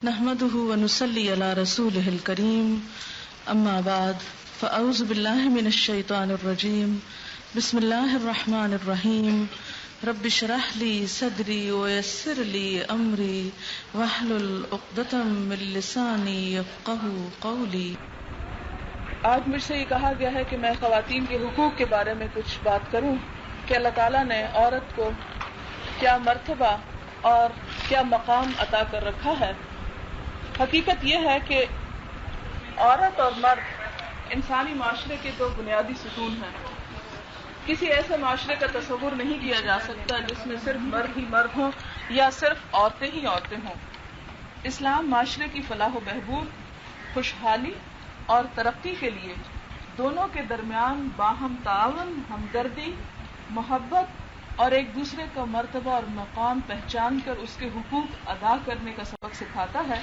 نحمده ونصلي على رسوله الكريم اما بعد فاعوذ بالله من الشيطان الرجيم بسم الله الرحمن الرحيم رب اشرح لي صدري ويسر لي امري واحلل عقدة من لساني يفقهوا قولي۔ آج مجھ سے یہ کہا گیا ہے کہ میں خواتین کے حقوق کے بارے میں کچھ بات کروں کہ اللہ تعالیٰ نے عورت کو کیا مرتبہ اور کیا مقام عطا کر رکھا ہے۔ حقیقت یہ ہے کہ عورت اور مرد انسانی معاشرے کے دو بنیادی ستون ہیں۔ کسی ایسے معاشرے کا تصور نہیں کیا جا سکتا جس میں صرف مرد ہی مرد ہوں یا صرف عورتیں ہی عورتیں ہوں۔ اسلام معاشرے کی فلاح و بہبود، خوشحالی اور ترقی کے لیے دونوں کے درمیان باہم تعاون، ہمدردی، محبت اور ایک دوسرے کا مرتبہ اور مقام پہچان کر اس کے حقوق ادا کرنے کا سبق سکھاتا ہے۔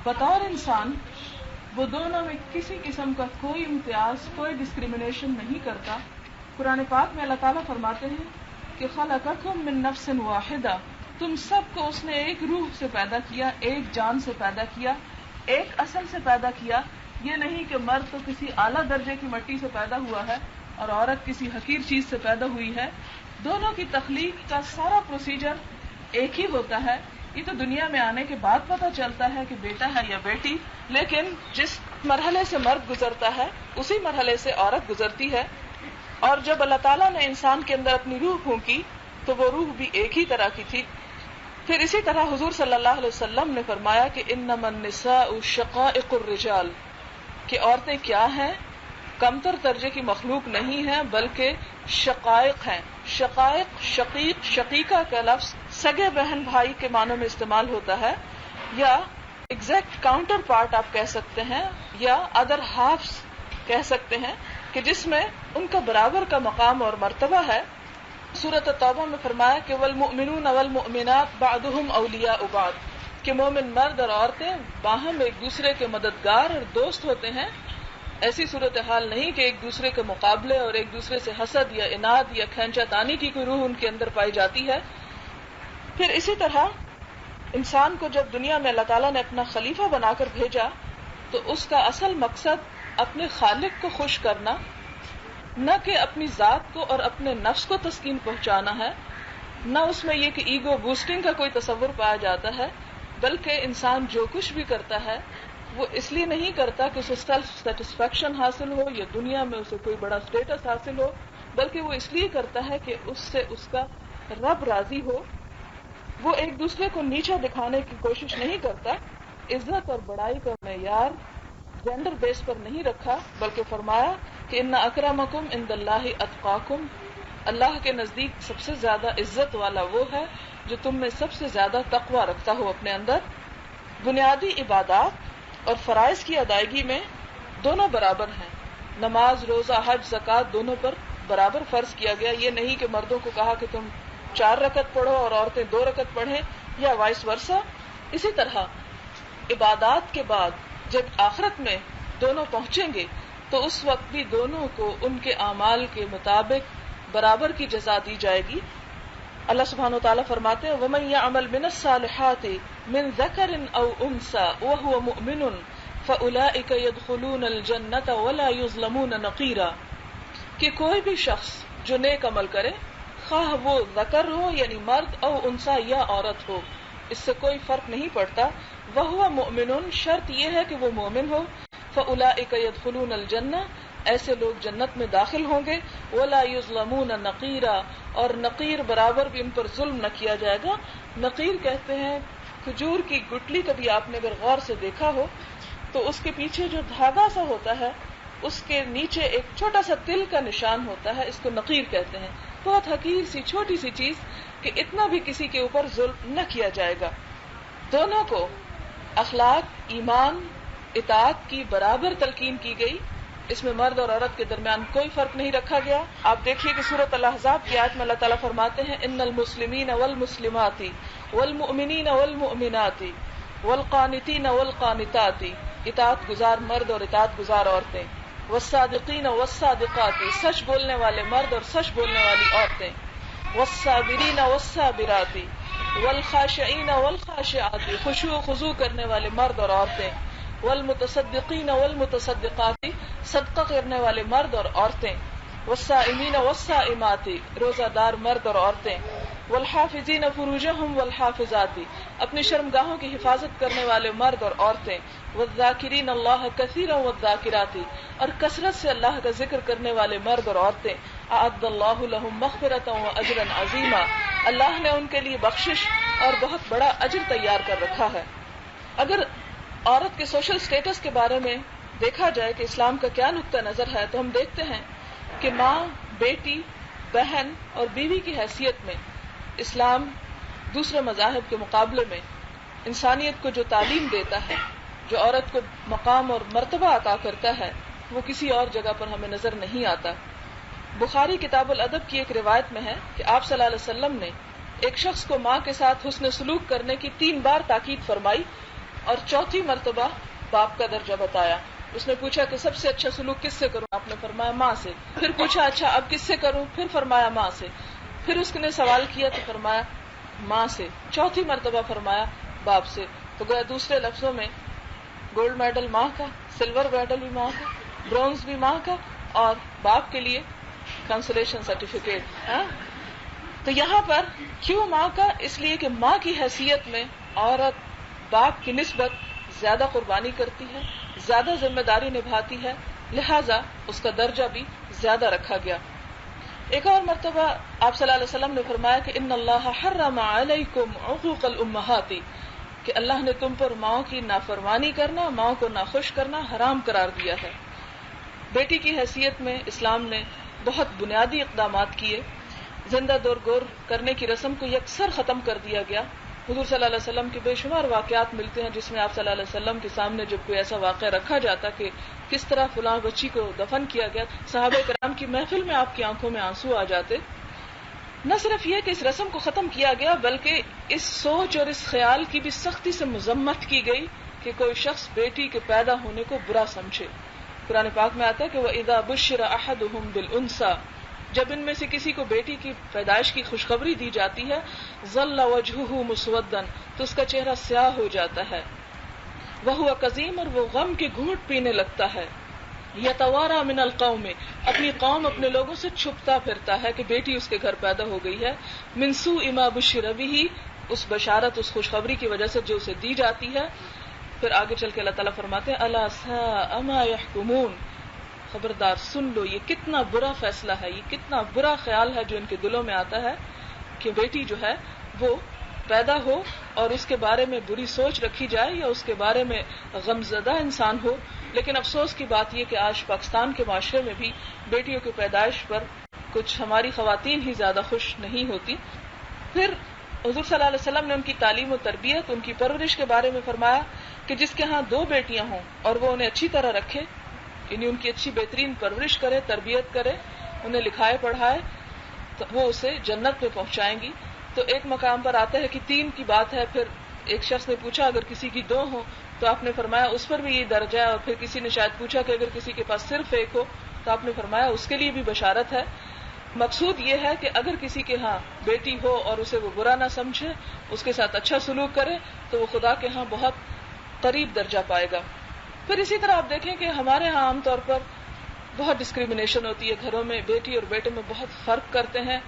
بطور انسان وہ دونوں میں کسی قسم کا کوئی امتیاز، کوئی ڈسکریمنیشن نہیں کرتا۔ قرآن پاک میں اللہ تعالیٰ فرماتے ہیں کہ خلقکم من نفس واحدہ، تم سب کو اس نے ایک روح سے پیدا کیا، ایک جان سے پیدا کیا، ایک اصل سے پیدا کیا۔ یہ نہیں کہ مرد تو کسی اعلیٰ درجے کی مٹی سے پیدا ہوا ہے اور عورت کسی حقیر چیز سے پیدا ہوئی ہے۔ دونوں کی تخلیق کا سارا پروسیجر ایک ہی ہوتا ہے۔ یہ تو دنیا میں آنے کے بعد پتہ چلتا ہے کہ بیٹا ہے یا بیٹی، لیکن جس مرحلے سے مرد گزرتا ہے اسی مرحلے سے عورت گزرتی ہے۔ اور جب اللہ تعالیٰ نے انسان کے اندر اپنی روح پھونکی تو وہ روح بھی ایک ہی طرح کی تھی۔ پھر اسی طرح حضور صلی اللہ علیہ وسلم نے فرمایا کہ انما النساء شقائق الرجال، کہ عورتیں کیا ہیں؟ کمتر درجے کی مخلوق نہیں ہیں بلکہ شقائق ہیں۔ شقائق، شقیق، شقیقہ کا لفظ سگے بہن بھائی کے معنوں میں استعمال ہوتا ہے، یا ایگزیکٹ کاؤنٹر پارٹ آپ کہہ سکتے ہیں، یا ادر ہافس کہہ سکتے ہیں، کہ جس میں ان کا برابر کا مقام اور مرتبہ ہے۔ سورۃ توبہ میں فرمایا کہ والمؤمنون والمؤمنات بعضهم اولیاء بعض، کہ مومن مرد اور عورتیں باہم ایک دوسرے کے مددگار اور دوست ہوتے ہیں۔ ایسی صورتحال نہیں کہ ایک دوسرے کے مقابلے اور ایک دوسرے سے حسد یا اناد یا کھینچا تانی کی کوئی روح ان کے اندر پائی جاتی ہے۔ پھر اسی طرح انسان کو جب دنیا میں اللہ تعالیٰ نے اپنا خلیفہ بنا کر بھیجا تو اس کا اصل مقصد اپنے خالق کو خوش کرنا، نہ کہ اپنی ذات کو اور اپنے نفس کو تسکین پہنچانا ہے، نہ اس میں یہ کہ ایگو بوسٹنگ کا کوئی تصور پایا جاتا ہے، بلکہ انسان جو کچھ بھی کرتا ہے وہ اس لیے نہیں کرتا کہ اسے سیلف سیٹسفیکشن حاصل ہو یا دنیا میں اسے کوئی بڑا سٹیٹس حاصل ہو، بلکہ وہ اس لیے کرتا ہے کہ اس سے اس کا رب راضی ہو۔ وہ ایک دوسرے کو نیچا دکھانے کی کوشش نہیں کرتا۔ عزت اور بڑائی کا معیار جینڈر بیس پر نہیں رکھا، بلکہ فرمایا کہ ان اکرمکم عند اللہ اتقاکم، اللہ کے نزدیک سب سے زیادہ عزت والا وہ ہے جو تم میں سب سے زیادہ تقوی رکھتا ہو اپنے اندر۔ بنیادی عبادات اور فرائض کی ادائیگی میں دونوں برابر ہیں۔ نماز، روزہ، حج، زکوٰۃ دونوں پر برابر فرض کیا گیا۔ یہ نہیں کہ مردوں کو کہا کہ تم 4 رکعت پڑھو اور عورتیں 2 رکعت پڑھیں یا وائس ورثہ۔ اسی طرح عبادات کے بعد جب آخرت میں دونوں پہنچیں گے تو اس وقت بھی دونوں کو ان کے اعمال کے مطابق برابر کی جزا دی جائے گی۔ اللہ سبحانہ وتعالیٰ فرماتے ہیں وَمَن يَعْمَلْ مِنَ الصَّالِحَاتِ مِن ذَكَرٍ أَوْ أُنثَىٰ وَهُوَ مُؤْمِنٌ فَأُولَٰئِكَ يَدْخُلُونَ الْجَنَّةَ وَلَا يُظْلَمُونَ نَقِيرًا، کہ کوئی بھی شخص جو نیک عمل کرے، خواہ وہ ذکر ہو یعنی مرد او انثیٰ یا عورت ہو، اس سے کوئی فرق نہیں پڑتا۔ وَهُوَ مُؤْمِنٌ، شرط یہ ہے کہ وہ مومن ہو۔ فَأُولَٰئِكَ يَدْخُلُونَ الْجَنَّةَ، ایسے لوگ جنت میں داخل ہوں گے۔ وَلَا يُظْلَمُونَ نَقِيرًا، اور نقیر برابر بھی ان پر ظلم نہ کیا جائے گا۔ نقیر کہتے ہیں کھجور کی گٹلی، کبھی آپ نے اگر غور سے دیکھا ہو تو اس کے پیچھے جو دھاگا سا ہوتا ہے اس کے نیچے ایک چھوٹا سا تل کا نشان ہوتا ہے، اس کو نقیر کہتے ہیں۔ بہت حقیر سی چھوٹی سی چیز کہ اتنا بھی کسی کے اوپر ظلم نہ کیا جائے گا۔ دونوں کو اخلاق، ایمان، اطاعت کی برابر تلقین کی گئی۔ اس میں مرد اور عورت کے درمیان کوئی فرق نہیں رکھا گیا۔ آپ دیکھیے کہ سورۃ الاحزاب کی آیت میں اللہ تعالیٰ فرماتے ہیں ان المسلمین والمسلمات والمؤمنین والمؤمنات والقانتین والقانتات، اطاعت گزار مرد اور اطاعت گزار عورتیں، والصادقین والصادقات، سچ بولنے والے مرد اور سچ بولنے والی عورتیں، والصابرین والصابرات، والخاشعین والخاشعات، خشوع و خضوع کرنے والے مرد اور عورتیں، والمتصدقین والمتصدقات، صدقہ کرنے والے مرد اور عورتیں، والصائمین والصائمات، روزہ دار مرد اور عورتیں، والحافظین فروجہم والحافظات، اپنی شرمگاہوں کی حفاظت کرنے والے مرد اور عورتیں، والذاکرین اللہ کثیرا والذاکرات، اور کثرت سے اللہ کا ذکر کرنے والے مرد اور عورتیں، اعد اللہ لہم مغفرۃ واجرا عظیما، اللہ نے ان کے لیے بخشش اور بہت بڑا اجر تیار کر رکھا ہے۔ اگر عورت کے سوشل سٹیٹس کے بارے میں دیکھا جائے کہ اسلام کا کیا نقطہ نظر ہے، تو ہم دیکھتے ہیں کہ ماں، بیٹی، بہن اور بیوی کی حیثیت میں اسلام دوسرے مذاہب کے مقابلے میں انسانیت کو جو تعلیم دیتا ہے، جو عورت کو مقام اور مرتبہ عطا کرتا ہے، وہ کسی اور جگہ پر ہمیں نظر نہیں آتا۔ بخاری کتاب الادب کی ایک روایت میں ہے کہ آپ صلی اللہ علیہ وسلم نے ایک شخص کو ماں کے ساتھ حسن سلوک کرنے کی 3 بار تاکید فرمائی اور 4تھی مرتبہ باپ کا درجہ بتایا۔ اس نے پوچھا کہ سب سے اچھا سلوک کس سے کروں؟ آپ نے فرمایا ماں سے۔ پھر پوچھا اچھا اب کس سے کروں؟ پھر فرمایا ماں سے۔ پھر اس نے سوال کیا تو فرمایا ماں سے۔ 4تھی مرتبہ فرمایا باپ سے۔ تو گویا دوسرے لفظوں میں گولڈ میڈل ماں کا، سلور میڈل بھی ماں کا، برونز بھی ماں کا، اور باپ کے لیے کنسولیشن سرٹیفکیٹ۔ تو یہاں پر کیوں ماں کا؟ اس لیے کہ ماں کی حیثیت میں عورت باپ کی نسبت زیادہ قربانی کرتی ہے، زیادہ ذمہ داری نبھاتی ہے، لہذا اس کا درجہ بھی زیادہ رکھا گیا۔ ایک اور مرتبہ آپ صلی اللہ علیہ وسلم نے فرمایا کہ ان اللہ حرم علیکم عقوق الامہات، کہ اللہ نے تم پر ماؤں کی نافرمانی کرنا، ماؤں کو ناخوش کرنا حرام قرار دیا ہے۔ بیٹی کی حیثیت میں اسلام نے بہت بنیادی اقدامات کیے۔ زندہ دور گور کرنے کی رسم کو یکسر ختم کر دیا گیا۔ حضور صلی اللہ علیہ وسلم کے بے شمار واقعات ملتے ہیں جس میں آپ صلی اللہ علیہ وسلم کے سامنے جب کوئی ایسا واقعہ رکھا جاتا کہ کس طرح فلاں بچی کو دفن کیا گیا، صحابہ کرام کی محفل میں آپ کی آنکھوں میں آنسو آ جاتے۔ نہ صرف یہ کہ اس رسم کو ختم کیا گیا، بلکہ اس سوچ اور اس خیال کی بھی سختی سے مذمت کی گئی کہ کوئی شخص بیٹی کے پیدا ہونے کو برا سمجھے۔ قرآن پاک میں آتا ہے کہ وَإِذَا بُشِّرَ أَحَدُهُمْ بِالْأُنثَىٰ، جب ان میں سے کسی کو بیٹی کی پیدائش کی خوشخبری دی جاتی ہے، ظَلَّ وَجْهُهُ مُسْوَدًّا، تو اس کا چہرہ سیاہ ہو جاتا ہے، وَهُوَ كَظِيمٌ، اور وہ غم کے گھونٹ پینے لگتا ہے، يَتَوَارَىٰ مِنَ الْقَوْمِ، اپنی قوم اپنے لوگوں سے چھپتا پھرتا ہے کہ بیٹی اس کے گھر پیدا ہو گئی ہے، مِن سُوءِ مَا بُشِّرَ بِهِ، اس بشارت اس خوشخبری کی وجہ سے جو اسے دی جاتی ہے۔ پھر آگے چل کے اللہ تعالیٰ فرماتے ہیں أَلَا سَاءَ مَا يَحْكُمُونَ، خبردار سن لو یہ کتنا برا فیصلہ ہے، یہ کتنا برا خیال ہے جو ان کے دلوں میں آتا ہے کہ بیٹی جو ہے وہ پیدا ہو اور اس کے بارے میں بری سوچ رکھی جائے یا اس کے بارے میں غمزدہ انسان ہو۔ لیکن افسوس کی بات یہ کہ آج پاکستان کے معاشرے میں بھی بیٹیوں کی پیدائش پر کچھ ہماری خواتین ہی زیادہ خوش نہیں ہوتی۔ پھر حضور صلی اللہ علیہ وسلم نے ان کی تعلیم و تربیت، ان کی پرورش کے بارے میں فرمایا کہ جس کے ہاں 2 بیٹیاں ہوں اور وہ انہیں اچھی طرح رکھے، یعنی ان کی اچھی بہترین پرورش کرے، تربیت کرے، انہیں لکھائے پڑھائے، تو وہ اسے جنت میں پہنچائیں گی۔ تو ایک مقام پر آتا ہے کہ 3 کی بات ہے۔ پھر ایک شخص نے پوچھا اگر کسی کی 2 ہو تو آپ نے فرمایا اس پر بھی یہ درجہ ہے، اور پھر کسی نے شاید پوچھا کہ اگر کسی کے پاس صرف 1 ہو تو آپ نے فرمایا اس کے لیے بھی بشارت ہے۔ مقصود یہ ہے کہ اگر کسی کے ہاں بیٹی ہو اور اسے وہ برا نہ سمجھے، اس کے ساتھ اچھا سلوک کرے، تو وہ خدا کے ہاں بہت قریب درجہ پائے گا۔ پھر اسی طرح آپ دیکھیں کہ ہمارے ہاں عام طور پر بہت ڈسکریمنیشن ہوتی ہے، گھروں میں بیٹی اور بیٹے میں بہت فرق کرتے ہیں۔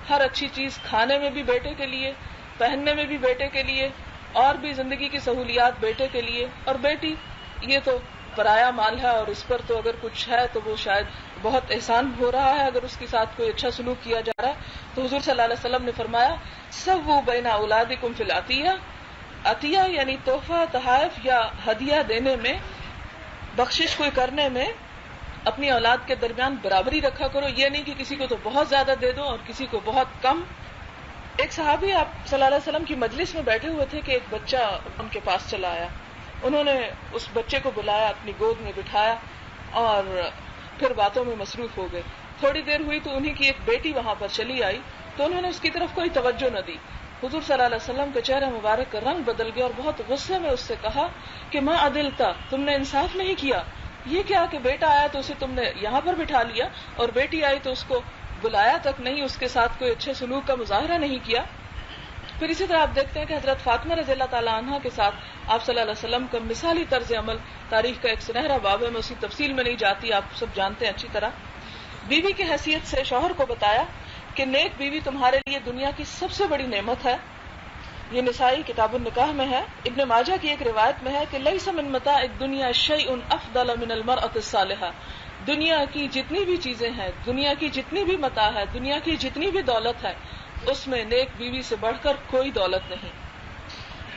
ہر اچھی چیز کھانے میں بھی بیٹے کے لیے، پہننے میں بھی بیٹے کے لیے، اور بھی زندگی کی سہولیات بیٹے کے لیے، اور بیٹی یہ تو پرایا مال ہے اور اس پر تو اگر کچھ ہے تو وہ شاید بہت احسان ہو رہا ہے اگر اس کے ساتھ کوئی اچھا سلوک کیا جا رہا ہے۔ تو حضور صلی اللہ علیہ وسلم نے فرمایا سووا بین اولادکم فی العطیہ، عطیہ یعنی تحفہ، تحائف یا ہدیہ دینے میں، بخشش کوئی کرنے میں اپنی اولاد کے درمیان برابری رکھا کرو۔ یہ نہیں کہ کسی کو تو بہت زیادہ دے دو اور کسی کو بہت کم۔ ایک صحابی آپ صلی اللہ علیہ وسلم کی مجلس میں بیٹھے ہوئے تھے کہ ایک بچہ ان کے پاس چلا آیا۔ انہوں نے اس بچے کو بلایا، اپنی گود میں بٹھایا اور پھر باتوں میں مصروف ہو گئے۔ تھوڑی دیر ہوئی تو انہی کی ایک بیٹی وہاں پر چلی آئی تو انہوں نے اس کی طرف کوئی توجہ نہ دی۔ حضور صلی اللہ علیہ وسلم کے چہرہ مبارک کا رنگ بدل گیا اور بہت غصے میں اس سے کہا کہ ما عدلتا، تم نے انصاف نہیں کیا۔ یہ کیا کہ بیٹا آیا تو اسے تم نے یہاں پر بٹھا لیا اور بیٹی آئی تو اس کو بلایا تک نہیں، اس کے ساتھ کوئی اچھے سلوک کا مظاہرہ نہیں کیا۔ پھر اسی طرح آپ دیکھتے ہیں کہ حضرت فاطمہ رضی اللہ تعالیٰ عنہا کے ساتھ آپ صلی اللہ علیہ وسلم کا مثالی طرز عمل تاریخ کا ایک سنہرا باب ہے، میں اسی تفصیل میں نہیں جاتی، آپ سب جانتے ہیں اچھی طرح. بیوی کی حیثیت سے شوہر کو بتایا کہ نیک بیوی تمہارے لیے دنیا کی سب سے بڑی نعمت ہے. یہ نسائی کتاب النکاح میں ہے. ابن ماجہ کی ایک روایت میں ہے کہ لیس من متاع الدنیا شیء افضل من المرأة الصالحہ، دنیا کی جتنی بھی چیزیں ہیں، دنیا کی جتنی بھی متاع ہے، دنیا کی جتنی بھی دولت ہے، اس میں نیک بیوی سے بڑھ کر کوئی دولت نہیں.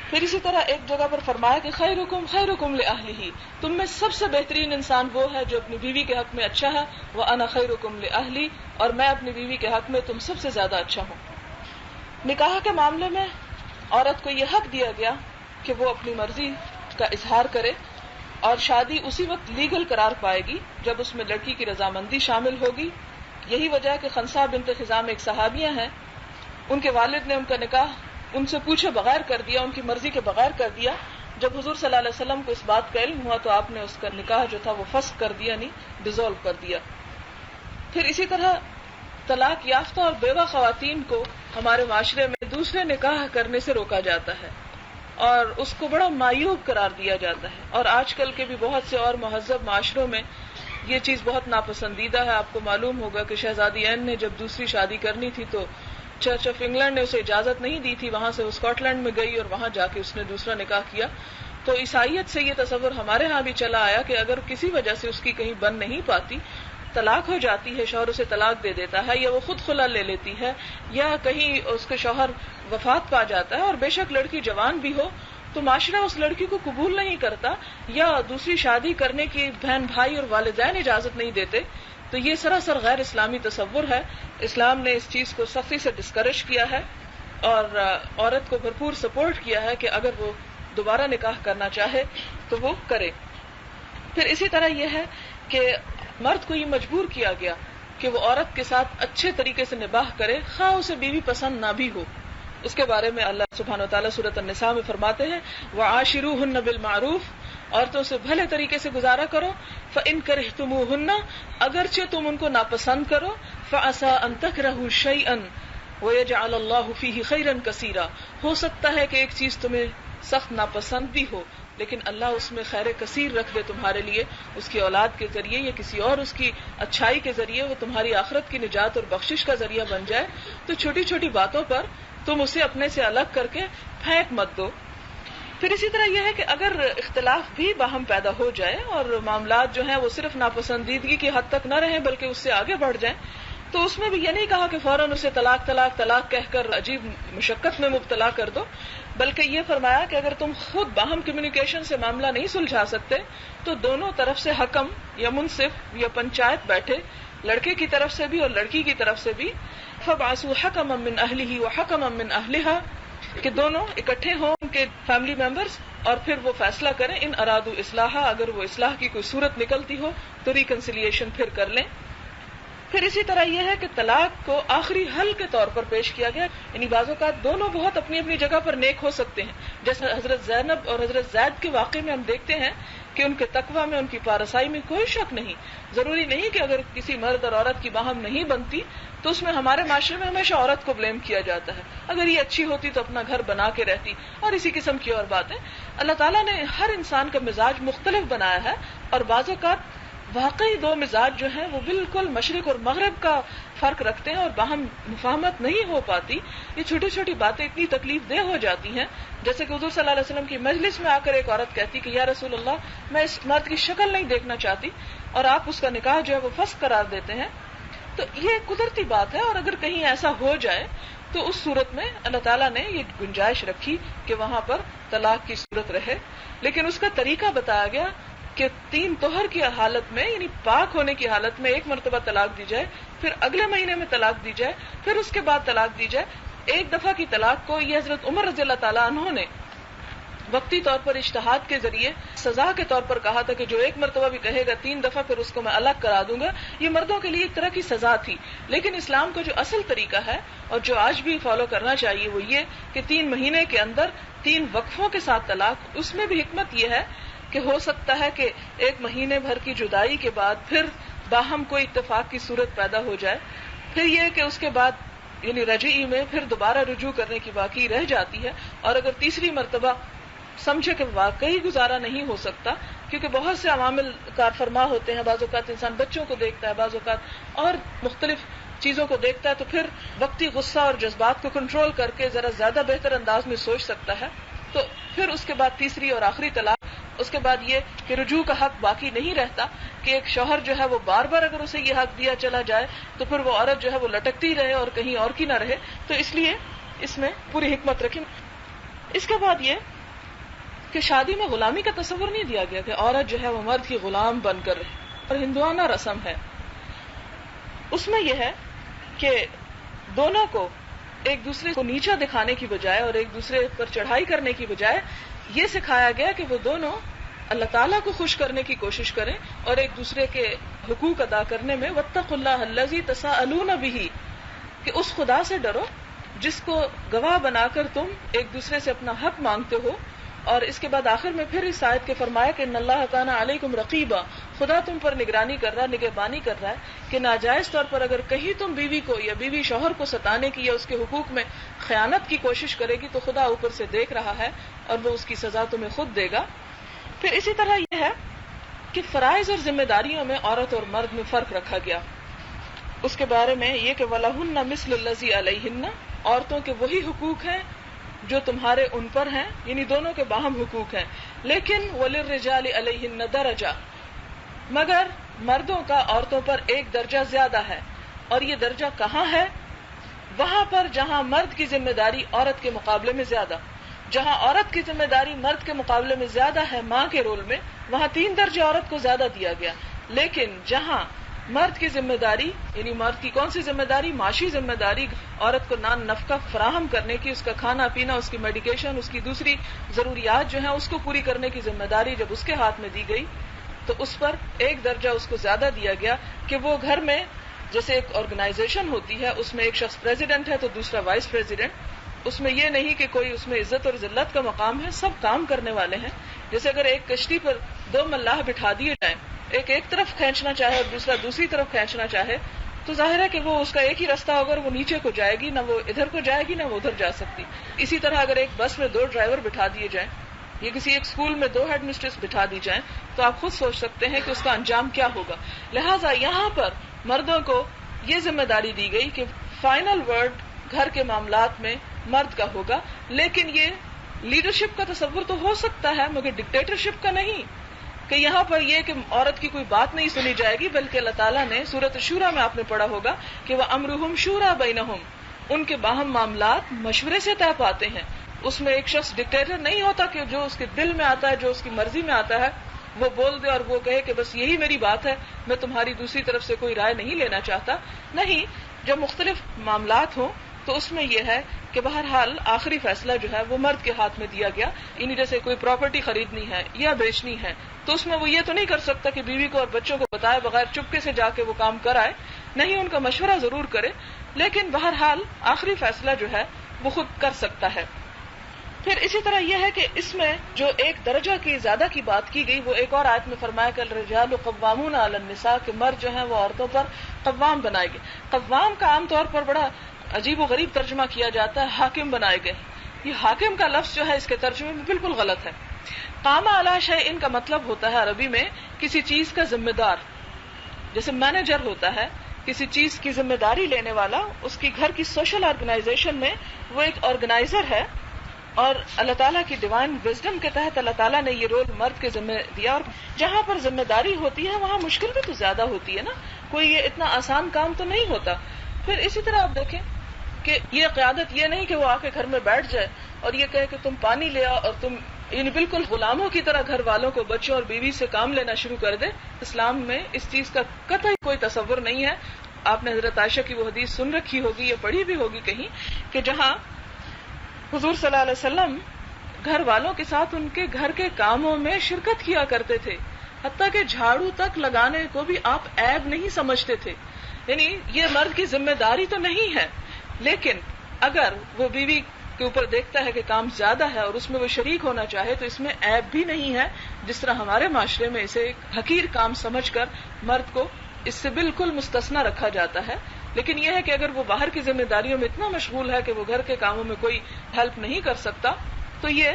پھر اسی طرح ایک جگہ پر فرمایا کہ خیرکم خیرکم لأہلہ، تم میں سب سے بہترین انسان وہ ہے جو اپنی بیوی کے حق میں اچھا ہے. وأنا خیرکم لأہلی، اور میں اپنی بیوی کے حق میں تم سب سے زیادہ اچھا ہوں. نکاح کے معاملے میں عورت کو یہ حق دیا گیا کہ وہ اپنی مرضی کا اظہار کرے، اور شادی اسی وقت لیگل قرار پائے گی جب اس میں لڑکی کی رضامندی شامل ہوگی. یہی وجہ ہے کہ خنسا بنت خزام ایک صحابیہ ہیں، ان کے والد نے ان کا نکاح ان سے پوچھے بغیر کر دیا، ان کی مرضی کے بغیر کر دیا. جب حضور صلی اللہ علیہ وسلم کو اس بات کا علم ہوا تو آپ نے اس کا نکاح جو تھا وہ فسخ کر دیا، نہیں ڈیزالو کر دیا. پھر اسی طرح طلاق یافتہ اور بیوہ خواتین کو ہمارے معاشرے میں دوسرے نکاح کرنے سے روکا جاتا ہے اور اس کو بڑا معیوب قرار دیا جاتا ہے. اور آج کل کے بھی بہت سے اور مہذب معاشروں میں یہ چیز بہت ناپسندیدہ ہے. آپ کو معلوم ہوگا کہ شہزادی این نے جب دوسری شادی کرنی تھی تو چرچ آف انگلینڈ نے اسے اجازت نہیں دی تھی، وہاں سے وہ اسکاٹ لینڈ میں گئی اور وہاں جا کے اس نے دوسرا نکاح کیا. تو عیسائیت سے یہ تصور ہمارے ہاں بھی چلا آیا کہ اگر کسی وجہ سے اس کی کہیں بن نہیں پاتی، طلاق ہو جاتی ہے، شوہر اسے طلاق دے دیتا ہے یا وہ خود خلا لے لیتی ہے یا کہیں اس کے شوہر وفات پا جاتا ہے، اور بے شک لڑکی جوان بھی ہو تو معاشرہ اس لڑکی کو قبول نہیں کرتا یا دوسری شادی کرنے کی بہن بھائی اور والدین اجازت نہیں دیتے، تو یہ سراسر غیر اسلامی تصور ہے. اسلام نے اس چیز کو سختی سے ڈسکریج کیا ہے اور عورت کو بھرپور سپورٹ کیا ہے کہ اگر وہ دوبارہ نکاح کرنا چاہے تو وہ کرے. پھر اسی طرح یہ ہے کہ مرد کو یہ مجبور کیا گیا کہ وہ عورت کے ساتھ اچھے طریقے سے نباہ کرے، خواہ اسے بیوی پسند نہ بھی ہو. اس کے بارے میں اللہ سبحانہ وتعالیٰ سورۃ النساء میں فرماتے ہیں وَعَاشِرُوهُنَّ بِالْمَعْرُوفِ، عورتوں سے بھلے طریقے سے گزارا کرو. فَإِن كَرِهْتُمُوهُنَّ، اگرچہ تم ان کو ناپسند کرو. فَعَسَىٰ أَن تَكْرَهُوا شَيْئًا وَيَجْعَلَ اللَّهُ فِيهِ خَيْرًا كَثِيرًا، ہو سکتا ہے کہ ایک چیز تمہیں سخت ناپسند بھی ہو لیکن اللہ اس میں خیر کثیر رکھ دے تمہارے لیے، اس کی اولاد کے ذریعے یا کسی اور اس کی اچھائی کے ذریعے وہ تمہاری آخرت کی نجات اور بخشش کا ذریعہ بن جائے. تو چھوٹی چھوٹی باتوں پر تم اسے اپنے سے الگ کر کے پھینک مت دو. پھر اسی طرح یہ ہے کہ اگر اختلاف بھی باہم پیدا ہو جائے اور معاملات جو ہیں وہ صرف ناپسندیدگی کی حد تک نہ رہیں بلکہ اس سے آگے بڑھ جائیں، تو اس میں بھی یہ نہیں کہا کہ فوراً اسے طلاق طلاق طلاق کہہ کر عجیب مشقت میں مبتلا کر دو، بلکہ یہ فرمایا کہ اگر تم خود باہم کمیونیکیشن سے معاملہ نہیں سلجھا سکتے تو دونوں طرف سے حکم یا منصف یا پنچایت بیٹھے، لڑکے کی طرف سے بھی اور لڑکی کی طرف سے بھی. فَبْعَثُوا حَكَمًا مِّنْ أَهْلِهِ وَحَكَمًا مِّنْ أَهْلِهَا، کہ دونوں اکٹھے ہوں ان کے فیملی ممبرز اور پھر وہ فیصلہ کریں. ان ارادو اصلاحا، اگر وہ اصلاح کی کوئی صورت نکلتی ہو تو ریکنسیلیشن پھر کر لیں. پھر اسی طرح یہ ہے کہ طلاق کو آخری حل کے طور پر پیش کیا گیا. یعنی بعض اوقات دونوں بہت اپنی اپنی جگہ پر نیک ہو سکتے ہیں، جیسے حضرت زینب اور حضرت زید کے واقعے میں ہم دیکھتے ہیں کہ ان کے تقویٰ میں، ان کی پارسائی میں کوئی شک نہیں. ضروری نہیں کہ اگر کسی مرد اور عورت کی باہم نہیں بنتی تو اس میں ہمارے معاشرے میں ہمیشہ عورت کو بلیم کیا جاتا ہے. اگر یہ اچھی ہوتی تو اپنا گھر بنا کے رہتی، اور اسی قسم کی اور باتیں. اللہ تعالیٰ نے ہر انسان کا مزاج مختلف بنایا ہے، اور بعض اوقات واقعی دو مزاج جو ہیں وہ بالکل مشرق اور مغرب کا فرق رکھتے ہیں اور باہم مفاہمت نہیں ہو پاتی. یہ چھوٹی چھوٹی باتیں اتنی تکلیف دہ ہو جاتی ہیں، جیسے کہ حضور صلی اللہ علیہ وسلم کی مجلس میں آ کر ایک عورت کہتی کہ یا رسول اللہ میں اس مرد کی شکل نہیں دیکھنا چاہتی، اور آپ اس کا نکاح جو ہے وہ فسخ قرار دیتے ہیں. تو یہ قدرتی بات ہے، اور اگر کہیں ایسا ہو جائے تو اس صورت میں اللہ تعالیٰ نے یہ گنجائش رکھی کہ وہاں پر طلاق کی صورت رہے. لیکن اس کا طریقہ بتایا گیا کہ 3 طہر کی حالت میں، یعنی پاک ہونے کی حالت میں ایک مرتبہ طلاق دی جائے، پھر اگلے مہینے میں طلاق دی جائے، پھر اس کے بعد طلاق دی جائے. ایک دفعہ کی طلاق کو یہ حضرت عمر رضی اللہ تعالیٰ عنہ نے وقتی طور پر اجتہاد کے ذریعے سزا کے طور پر کہا تھا کہ جو ایک مرتبہ بھی کہے گا 3 دفعہ پھر اس کو میں الگ کرا دوں گا. یہ مردوں کے لیے ایک طرح کی سزا تھی، لیکن اسلام کا جو اصل طریقہ ہے اور جو آج بھی فالو کرنا چاہیے وہ یہ کہ 3 مہینے کے اندر 3 وقفوں کے ساتھ طلاق. اس میں بھی حکمت یہ ہے کہ ہو سکتا ہے کہ 1 مہینے بھر کی جدائی کے بعد پھر باہم کوئی اتفاق کی صورت پیدا ہو جائے، پھر یہ کہ اس کے بعد یعنی رجعی میں پھر دوبارہ رجوع کرنے کی باقی رہ جاتی ہے، اور اگر تیسری مرتبہ سمجھے کہ واقعی گزارا نہیں ہو سکتا، کیونکہ بہت سے عوامل کار فرما ہوتے ہیں، بعض اوقات انسان بچوں کو دیکھتا ہے، بعض اوقات اور مختلف چیزوں کو دیکھتا ہے، تو پھر وقتی غصہ اور جذبات کو کنٹرول کر کے ذرا زیادہ بہتر انداز میں سوچ سکتا ہے، تو پھر اس کے بعد تیسری اور آخری طلاق، اس کے بعد یہ کہ رجوع کا حق باقی نہیں رہتا، کہ ایک شوہر جو ہے وہ بار بار اگر اسے یہ حق دیا چلا جائے تو پھر وہ عورت جو ہے وہ لٹکتی رہے اور کہیں اور کی نہ رہے، تو اس لیے اس میں پوری حکمت رکھیں۔ اس کے بعد یہ کہ شادی میں غلامی کا تصور نہیں دیا گیا کہ عورت جو ہے وہ مرد کی غلام بن کر رہے، اور ہندوانہ رسم ہے، اس میں یہ ہے کہ دونوں کو ایک دوسرے کو نیچا دکھانے کی بجائے اور ایک دوسرے پر چڑھائی کرنے کی بجائے یہ سکھایا گیا کہ وہ دونوں اللہ تعالیٰ کو خوش کرنے کی کوشش کریں اور ایک دوسرے کے حقوق ادا کرنے میں واتقوا اللہ الذی تساءلون بہ، کہ اس خدا سے ڈرو جس کو گواہ بنا کر تم ایک دوسرے سے اپنا حق مانگتے ہو۔ اور اس کے بعد آخر میں پھر اس آیت کے فرمایا کہ ان اللہ کان علیکم رقیبا، خدا تم پر نگرانی کر رہا ہے، نگہبانی کر رہا ہے کہ ناجائز طور پر اگر کہیں تم بیوی کو یا بیوی شوہر کو ستانے کی یا اس کے حقوق میں خیانت کی کوشش کرے گی تو خدا اوپر سے دیکھ رہا ہے اور وہ اس کی سزا تمہیں خود دے گا۔ پھر اسی طرح یہ ہے کہ فرائض اور ذمہ داریوں میں عورت اور مرد میں فرق رکھا گیا، اس کے بارے میں یہ کہ وَلَهُنَّ مِثْلُ الَّذِي عَلَيْهِنَّ، عورتوں کے وہی حقوق ہیں جو تمہارے ان پر ہیں، یعنی دونوں کے باہم حقوق ہیں، لیکن وَلِلرِّجَالِ عَلَيْهِنَّ دَرَجَةٌ، مگر مردوں کا عورتوں پر ایک درجہ زیادہ ہے، اور یہ درجہ کہاں ہے؟ وہاں پر جہاں مرد کی ذمہ داری عورت کے مقابلے میں زیادہ، جہاں عورت کی ذمہ داری مرد کے مقابلے میں زیادہ ہے ماں کے رول میں، وہاں 3 درجے عورت کو زیادہ دیا گیا، لیکن جہاں مرد کی ذمہ داری، یعنی مرد کی کون سی ذمہ داری؟ معاشی ذمہ داری، عورت کو نان نفقہ فراہم کرنے کی، اس کا کھانا پینا، اس کی میڈیکیشن، اس کی دوسری ضروریات جو ہیں اس کو پوری کرنے کی ذمہ داری جب اس کے ہاتھ میں دی گئی تو اس پر ایک درجہ اس کو زیادہ دیا گیا کہ وہ گھر میں جیسے ایک آرگنائزیشن ہوتی ہے، اس میں ایک شخص پریزیڈنٹ ہے تو دوسرا وائس پریزیڈنٹ، اس میں یہ نہیں کہ کوئی اس میں عزت اور ذلت کا مقام ہے، سب کام کرنے والے ہیں۔ جیسے اگر ایک کشتی پر 2 ملاح بٹھا دیے جائیں، ایک طرف کھینچنا چاہے اور دوسرا دوسری طرف کھینچنا چاہے تو ظاہر ہے کہ وہ اس کا ایک ہی راستہ ہوگا، وہ نیچے کو جائے گی، نہ وہ ادھر کو جائے گی نہ وہ ادھر جا سکتی۔ اسی طرح اگر ایک بس میں 2 ڈرائیور بٹھا دیے جائیں یا کسی ایک اسکول میں 2 ہیڈ مسٹریس بٹھا دی جائیں تو آپ خود سوچ سکتے ہیں کہ اس کا انجام کیا ہوگا۔ لہٰذا یہاں پر مردوں کو یہ ذمہ داری دی گئی کہ فائنل ورڈ گھر کے معاملات میں مرد کا ہوگا، لیکن یہ لیڈرشپ کا تصور تو ہو سکتا ہے مگر ڈکٹیٹرشپ کا نہیں، کہ یہاں پر یہ کہ عورت کی کوئی بات نہیں سنی جائے گی، بلکہ اللہ تعالیٰ نے سورۃ شورى میں آپ نے پڑھا ہوگا کہ وَأَمْرُهُمْ شُورَى بَيْنَهُمْ، ان کے باہم معاملات مشورے سے طے پاتے ہیں۔ اس میں ایک شخص ڈکٹیٹر نہیں ہوتا کہ جو اس کے دل میں آتا ہے، جو اس کی مرضی میں آتا ہے وہ بول دے اور وہ کہے کہ بس یہی میری بات ہے، میں تمہاری دوسری طرف سے کوئی رائے نہیں لینا چاہتا۔ نہیں، جب مختلف معاملات ہوں تو اس میں یہ ہے کہ بہرحال آخری فیصلہ جو ہے وہ مرد کے ہاتھ میں دیا گیا، یعنی جیسے کوئی پراپرٹی خریدنی ہے یا بیچنی ہے تو اس میں وہ یہ تو نہیں کر سکتا کہ بیوی کو اور بچوں کو بتائے بغیر چپکے سے جا کے وہ کام کرائے، نہیں، ان کا مشورہ ضرور کرے، لیکن بہرحال آخری فیصلہ جو ہے وہ خود کر سکتا ہے۔ پھر اسی طرح یہ ہے کہ اس میں جو ایک درجہ کی زیادہ کی بات کی گئی وہ ایک اور آیت میں فرمایا کہ الرجال قوامون علی النساء، کہ مرد جو ہیں وہ عورتوں پر قوام بنائے گئے۔ قوام کا عام طور پر بڑا عجیب و غریب ترجمہ کیا جاتا ہے، حاکم بنائے گئے۔ یہ حاکم کا لفظ جو ہے اس کے ترجمے میں بالکل غلط ہے۔ قام علی شیء کا مطلب ہوتا ہے عربی میں کسی چیز کا ذمہ دار، جیسے مینیجر ہوتا ہے کسی چیز کی ذمہ داری لینے والا، اس کی گھر کی سوشل آرگنائزیشن میں وہ ایک آرگنائزر ہے، اور اللہ تعالیٰ کی ڈیوائن وزڈم کے تحت اللہ تعالیٰ نے یہ رول مرد کے ذمہ دیا، اور جہاں پر ذمہ داری ہوتی ہے وہاں مشکل بھی تو زیادہ ہوتی ہے نا، کوئی یہ اتنا آسان کام تو نہیں ہوتا۔ پھر اسی طرح آپ دیکھیں کہ یہ قیادت یہ نہیں کہ وہ آ کے گھر میں بیٹھ جائے اور یہ کہے کہ تم پانی لے آؤ اور تم یعنی بالکل غلاموں کی طرح گھر والوں کو، بچوں اور بیوی سے کام لینا شروع کر دے۔ اسلام میں اس چیز کا قطعی کوئی تصور نہیں ہے۔ آپ نے حضرت عائشہ کی وہ حدیث سن رکھی ہوگی یا پڑھی بھی ہوگی کہیں کہ جہاں حضور صلی اللہ علیہ وسلم گھر والوں کے ساتھ ان کے گھر کے کاموں میں شرکت کیا کرتے تھے، حتیٰ کہ جھاڑو تک لگانے کو بھی آپ عیب نہیں سمجھتے تھے۔ یعنی یہ مرد کی ذمہ داری تو نہیں ہے، لیکن اگر وہ بیوی کے اوپر دیکھتا ہے کہ کام زیادہ ہے اور اس میں وہ شریک ہونا چاہے تو اس میں عیب بھی نہیں ہے، جس طرح ہمارے معاشرے میں اسے ایک حقیر کام سمجھ کر مرد کو اس سے بالکل مستثنی رکھا جاتا ہے۔ لیکن یہ ہے کہ اگر وہ باہر کی ذمہ داریوں میں اتنا مشغول ہے کہ وہ گھر کے کاموں میں کوئی ہیلپ نہیں کر سکتا تو یہ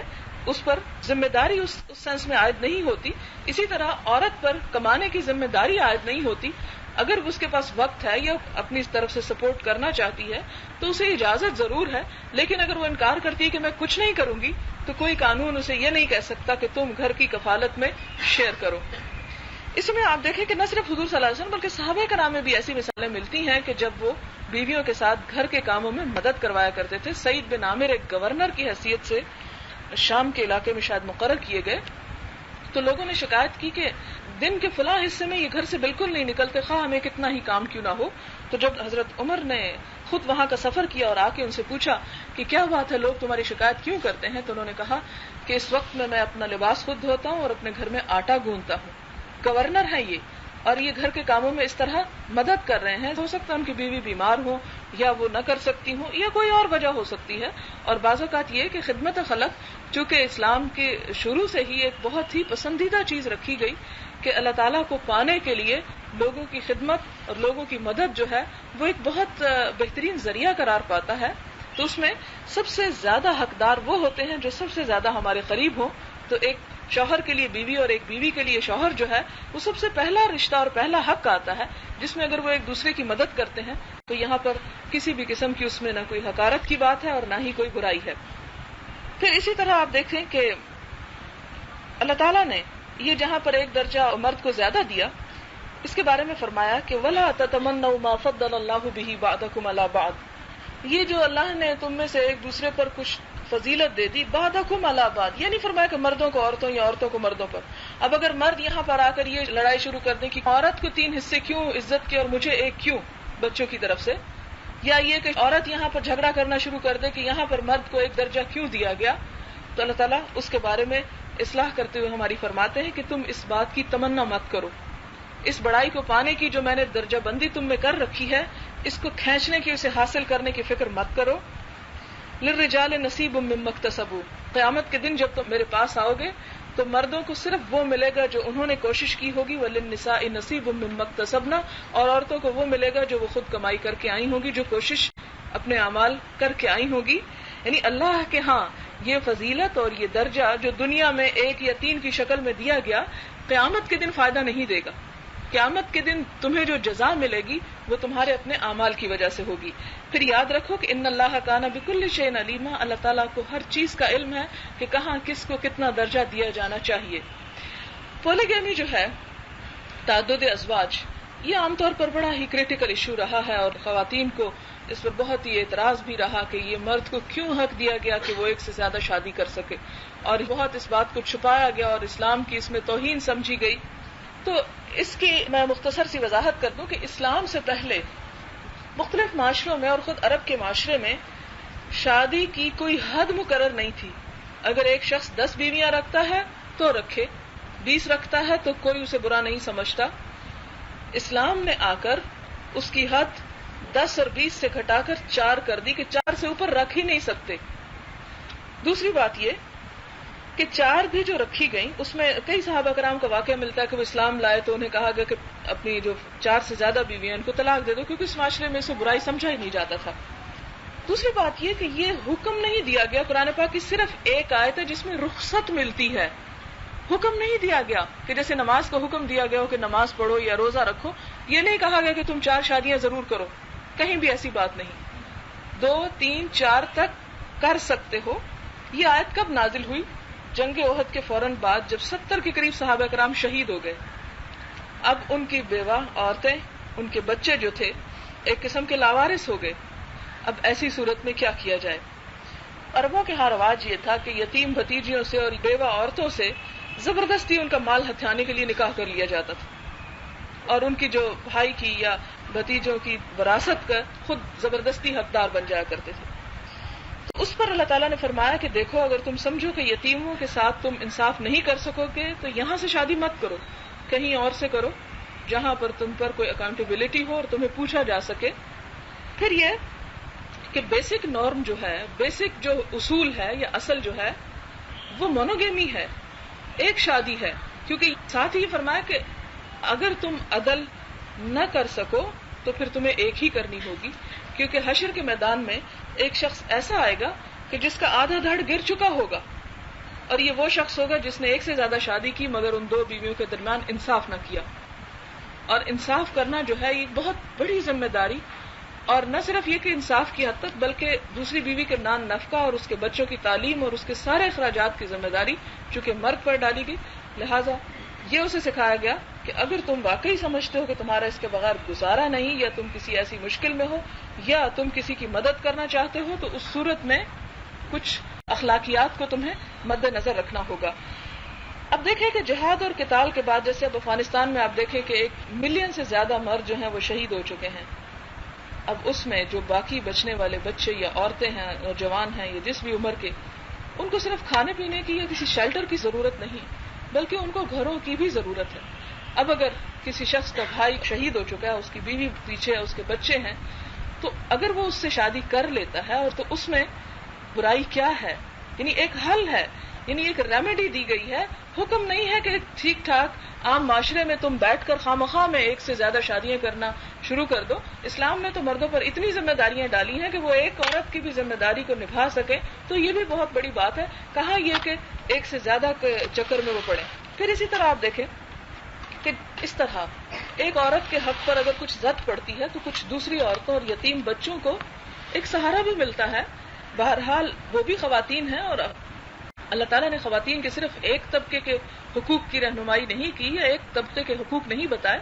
اس پر ذمہ داری اس سینس میں عائد نہیں ہوتی. اسی طرح عورت پر کمانے کی ذمہ داری عائد نہیں ہوتی. اگر اس کے پاس وقت ہے یا اپنی طرف سے سپورٹ کرنا چاہتی ہے تو اسے اجازت ضرور ہے, لیکن اگر وہ انکار کرتی ہے کہ میں کچھ نہیں کروں گی تو کوئی قانون اسے یہ نہیں کہہ سکتا کہ تم گھر کی کفالت میں شیئر کرو. اس میں آپ دیکھیں کہ نہ صرف حضور صلی اللہ علیہ وسلم بلکہ صحابہ کرام میں بھی ایسی مثالیں ملتی ہیں کہ جب وہ بیویوں کے ساتھ گھر کے کاموں میں مدد کروایا کرتے تھے. سعید بن عامر ایک گورنر کی حیثیت سے شام کے علاقے میں شاید مقرر کیے گئے, تو لوگوں نے شکایت کی کہ دن کے فلاں حصے میں یہ گھر سے بالکل نہیں نکلتے, خواہ ہمیں کتنا ہی کام کیوں نہ ہو. تو جب حضرت عمر نے خود وہاں کا سفر کیا اور آ کے ان سے پوچھا کہ کیا بات ہے, لوگ تمہاری شکایت کیوں کرتے ہیں, تو انہوں نے کہا کہ اس وقت میں اپنا لباس خود دھوتا ہوں اور اپنے گھر میں آٹا گوندتا ہوں. گورنر ہے یہ, اور یہ گھر کے کاموں میں اس طرح مدد کر رہے ہیں. ہو سکتا ہے ان کی بیوی بیمار ہو یا وہ نہ کر سکتی ہوں یا کوئی اور وجہ ہو سکتی ہے. اور بعض اوقات یہ کہ خدمت خلق چونکہ اسلام کے شروع سے ہی ایک بہت ہی پسندیدہ چیز رکھی گئی کہ اللہ تعالیٰ کو پانے کے لیے لوگوں کی خدمت اور لوگوں کی مدد جو ہے وہ ایک بہت بہترین ذریعہ قرار پاتا ہے. تو اس میں سب سے زیادہ حقدار وہ ہوتے ہیں جو سب سے زیادہ ہمارے قریب ہوں. تو ایک شوہر کے لیے بیوی اور ایک بیوی کے لیے شوہر جو ہے وہ سب سے پہلا رشتہ اور پہلا حق آتا ہے, جس میں اگر وہ ایک دوسرے کی مدد کرتے ہیں تو یہاں پر کسی بھی قسم کی اس میں نہ کوئی حقارت کی بات ہے اور نہ ہی کوئی برائی ہے. پھر اسی طرح آپ دیکھیں کہ اللہ تعالیٰ نے یہ جہاں پر ایک درجہ مرد کو زیادہ دیا, اس کے بارے میں فرمایا کہ وَلَا تَتَمَنَّوْا مَا فَضَّلَ اللَّهُ بِهِ بَعْضَكُمْ عَلَىٰ بَعْضٍ, یہ جو اللہ نے تم میں سے ایک دوسرے پر کچھ فضیلت دے دی, بعضکم علی بعض, یہ نہیں فرمایا کہ مردوں کو عورتوں یا عورتوں کو مردوں پر. اب اگر مرد یہاں پر آ کر یہ لڑائی شروع کر دیں کہ عورت کو 3 حصے کیوں عزت کے اور مجھے 1 کیوں بچوں کی طرف سے, یا یہ کہ عورت یہاں پر جھگڑا کرنا شروع کر دے کہ یہاں پر مرد کو 1 درجہ کیوں دیا گیا, تو اللہ تعالیٰ اس کے بارے میں اصلاح کرتے ہوئے ہماری فرماتے ہیں کہ تم اس بات کی تمنا مت کرو, اس بڑائی کو پانے کی جو میں نے درجہ بندی تم میں کر رکھی ہے اس کو کھینچنے کی, اسے حاصل کرنے کی فکر مت کرو. للرجال نصیب مما اکتسبوا, قیامت کے دن جب تم میرے پاس آؤ گے تو مردوں کو صرف وہ ملے گا جو انہوں نے کوشش کی ہوگی, وللنساء نصیب مما اکتسبنا, اور عورتوں کو وہ ملے گا جو وہ خود کمائی کر کے آئی ہوگی, جو کوشش اپنے اعمال کر کے آئی ہوگی. یعنی اللہ کے ہاں یہ فضیلت اور یہ درجہ جو دنیا میں 1 یا 3 کی شکل میں دیا گیا, قیامت کے دن فائدہ نہیں دے گا. قیامت کے دن تمہیں جو جزا ملے گی وہ تمہارے اپنے اعمال کی وجہ سے ہوگی. پھر یاد رکھو کہ ان اللہ کان بکل شیء علیما, اللہ تعالیٰ کو ہر چیز کا علم ہے کہ کہاں کس کو کتنا درجہ دیا جانا چاہیے. پولیگیمی جو ہے, تعدد ازواج, یہ عام طور پر بڑا ہی کریٹیکل ایشو رہا ہے اور خواتین کو اس پر بہت ہی اعتراض بھی رہا کہ یہ مرد کو کیوں حق دیا گیا کہ وہ 1 سے زیادہ شادی کر سکے, اور بہت اس بات کو چھپایا گیا اور اسلام کی اس میں توہین سمجھی گئی. تو اس کی میں مختصر سی وضاحت کر دوں کہ اسلام سے پہلے مختلف معاشروں میں اور خود عرب کے معاشرے میں شادی کی کوئی حد مقرر نہیں تھی. اگر ایک شخص 10 بیویاں رکھتا ہے تو رکھے, 20 رکھتا ہے تو کوئی اسے برا نہیں سمجھتا. اسلام نے آ کر اس کی حد 10 اور 20 سے گھٹا کر 4 کر دی کہ 4 سے اوپر رکھ ہی نہیں سکتے. دوسری بات یہ کہ 4 بھی جو رکھی گئیں اس میں کئی صحابہ کرام کا واقعہ ملتا ہے کہ وہ اسلام لائے تو انہیں کہا گیا کہ اپنی جو 4 سے زیادہ بیویاں ان کو طلاق دے دو, کیونکہ اس معاشرے میں اسے برائی سمجھا ہی نہیں جاتا تھا. دوسری بات یہ کہ یہ حکم نہیں دیا گیا, قرآن پاک کی صرف ایک آیت ہے جس میں رخصت ملتی ہے, حکم نہیں دیا گیا کہ جیسے نماز کا حکم دیا گیا ہو کہ نماز پڑھو یا روزہ رکھو. یہ نہیں کہا گیا کہ تم 4 شادیاں ضرور کرو, کہیں بھی ایسی بات نہیں. 2, 3, 4 تک کر سکتے ہو. یہ آیت کب نازل ہوئی؟ جنگ احد کے فوراً بعد جب 70 کے قریب صحابہ کرام شہید ہو گئے. اب ان کی بیوہ عورتیں, ان کے بچے جو تھے ایک قسم کے لاوارث ہو گئے. اب ایسی صورت میں کیا کیا جائے؟ عربوں کے ہاں رواج یہ تھا کہ یتیم بھتیجیوں سے اور بیوہ عورتوں سے زبردستی ان کا مال ہتھیانے کے لیے نکاح کر لیا جاتا تھا, اور ان کی جو بھائی کی یا بھتیجوں کی وراثت کا خود زبردستی حقدار بن جایا کرتے تھے. تو اس پر اللہ تعالیٰ نے فرمایا کہ دیکھو اگر تم سمجھو کہ یتیموں کے ساتھ تم انصاف نہیں کر سکو گے تو یہاں سے شادی مت کرو, کہیں اور سے کرو جہاں پر تم پر کوئی اکاؤنٹیبلٹی ہو اور تمہیں پوچھا جا سکے. پھر یہ کہ بیسک نارم جو ہے, بیسک جو اصول ہے یا اصل جو ہے وہ مونوگیمی ہے, ایک شادی ہے. کیونکہ ساتھ ہی فرمایا کہ اگر تم عدل نہ کر سکو تو پھر تمہیں ایک ہی کرنی ہوگی، کیونکہ حشر کے میدان میں ایک شخص ایسا آئے گا کہ جس کا آدھا دھڑ گر چکا ہوگا، اور یہ وہ شخص ہوگا جس نے ایک سے زیادہ شادی کی مگر ان دو بیویوں کے درمیان انصاف نہ کیا. اور انصاف کرنا جو ہے یہ بہت بڑی ذمہ داری، اور نہ صرف یہ کہ انصاف کی حد تک بلکہ دوسری بیوی کے نان نفقہ اور اس کے بچوں کی تعلیم اور اس کے سارے اخراجات کی ذمہ داری چونکہ مرد پر ڈالی گئی. لہٰذا یہ اسے سکھایا گیا کہ اگر تم واقعی سمجھتے ہو کہ تمہارا اس کے بغیر گزارا نہیں، یا تم کسی ایسی مشکل میں ہو، یا تم کسی کی مدد کرنا چاہتے ہو، تو اس صورت میں کچھ اخلاقیات کو تمہیں مد نظر رکھنا ہوگا. اب دیکھیں کہ جہاد اور قتال کے بعد جیسے اب افغانستان میں آپ دیکھیں کہ 1 ملین سے زیادہ مرد جو ہیں وہ شہید ہو چکے ہیں. اب اس میں جو باقی بچنے والے بچے یا عورتیں ہیں، نوجوان ہیں یا جس بھی عمر کے، ان کو صرف کھانے پینے کی یا کسی شیلٹر کی ضرورت نہیں بلکہ ان کو گھروں کی بھی ضرورت ہے. اب اگر کسی شخص کا بھائی شہید ہو چکا ہے، اس کی بیوی پیچھے ہے، اس کے بچے ہیں، تو اگر وہ اس سے شادی کر لیتا ہے اور تو اس میں برائی کیا ہے؟ یعنی ایک حل ہے، یعنی ایک ریمیڈی دی گئی ہے. حکم نہیں ہے کہ ٹھیک ٹھاک عام معاشرے میں تم بیٹھ کر خواہ میں ایک سے زیادہ شادیاں کرنا شروع کر دو. اسلام نے تو مردوں پر اتنی ذمہ داریاں ڈالی ہیں کہ وہ ایک عورت کی بھی ذمہ داری کو نبھا سکے، تو یہ بھی بہت بڑی بات ہے. کہاں یہ کہ ایک سے زیادہ چکر میں وہ پڑے. پھر اسی طرح آپ دیکھیں کہ اس طرح ایک عورت کے حق پر اگر کچھ زد پڑتی ہے تو کچھ دوسری عورتوں اور یتیم بچوں کو ایک سہارا بھی ملتا ہے. بہرحال وہ بھی خواتین ہیں، اور اللہ تعالیٰ نے خواتین کے صرف ایک طبقے کے حقوق کی رہنمائی نہیں کی یا ایک طبقے کے حقوق نہیں بتائے.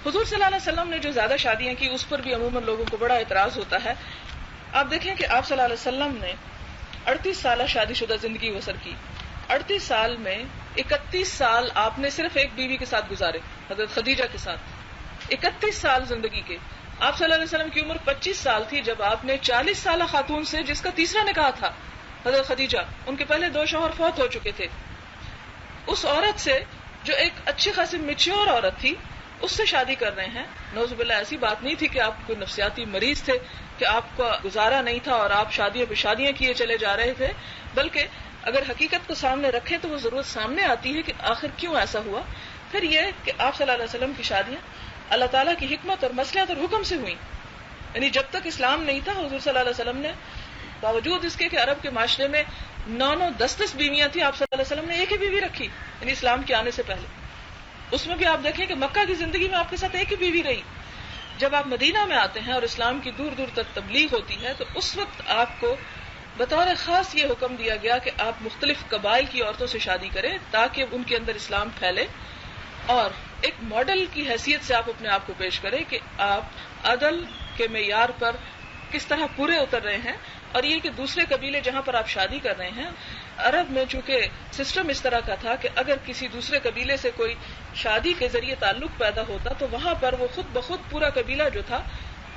حضور صلی اللہ علیہ وسلم نے جو زیادہ شادیاں کی اس پر بھی عموماً لوگوں کو بڑا اعتراض ہوتا ہے. آپ دیکھیں کہ آپ صلی اللہ علیہ وسلم نے 38 سالہ شادی شدہ زندگی بسر کی. 38 سال میں 31 سال آپ نے صرف ایک بیوی کے ساتھ گزارے، حضرت خدیجہ کے ساتھ. 31 سال زندگی کے. آپ صلی اللہ علیہ وسلم کی عمر 25 سال تھی جب آپ نے 40 سالہ خاتون سے، جس کا تیسرا نکاح تھا، حضرت خدیجہ، ان کے پہلے 2 شوہر فوت ہو چکے تھے، اس عورت سے جو ایک اچھی خاصی میچور عورت تھی اس سے شادی کر رہے ہیں. نعوذ باللہ ایسی بات نہیں تھی کہ آپ کوئی نفسیاتی مریض تھے کہ آپ کا گزارا نہیں تھا اور آپ شادیوں پہ شادیاں کیے چلے جا رہے تھے، بلکہ اگر حقیقت کو سامنے رکھیں تو وہ ضرورت سامنے آتی ہے کہ آخر کیوں ایسا ہوا. پھر یہ کہ آپ صلی اللہ علیہ وسلم کی شادیاں اللہ تعالیٰ کی حکمت اور مصلحت اور حکم سے ہوئیں. یعنی جب تک اسلام نہیں تھا حضور صلی اللہ علیہ وسلم نے باوجود اس کے کہ عرب کے معاشرے میں 9 10 بیویاں تھیں، آپ صلی اللہ علیہ وسلم نے ایک ہی بیوی رکھی، یعنی اسلام کے آنے سے پہلے. اس میں بھی آپ دیکھیں کہ مکہ کی زندگی میں آپ کے ساتھ ایک ہی بیوی رہی. جب آپ مدینہ میں آتے ہیں اور اسلام کی دور دور تک تبلیغ ہوتی ہے تو اس وقت آپ کو بطور خاص یہ حکم دیا گیا کہ آپ مختلف قبائل کی عورتوں سے شادی کریں تاکہ ان کے اندر اسلام پھیلے، اور ایک ماڈل کی حیثیت سے آپ اپنے آپ کو پیش کریں کہ آپ عدل کے معیار پر کس طرح پورے اتر رہے ہیں. اور یہ کہ دوسرے قبیلے جہاں پر آپ شادی کر رہے ہیں، عرب میں چونکہ سسٹم اس طرح کا تھا کہ اگر کسی دوسرے قبیلے سے کوئی شادی کے ذریعے تعلق پیدا ہوتا تو وہاں پر وہ خود بخود پورا قبیلہ جو تھا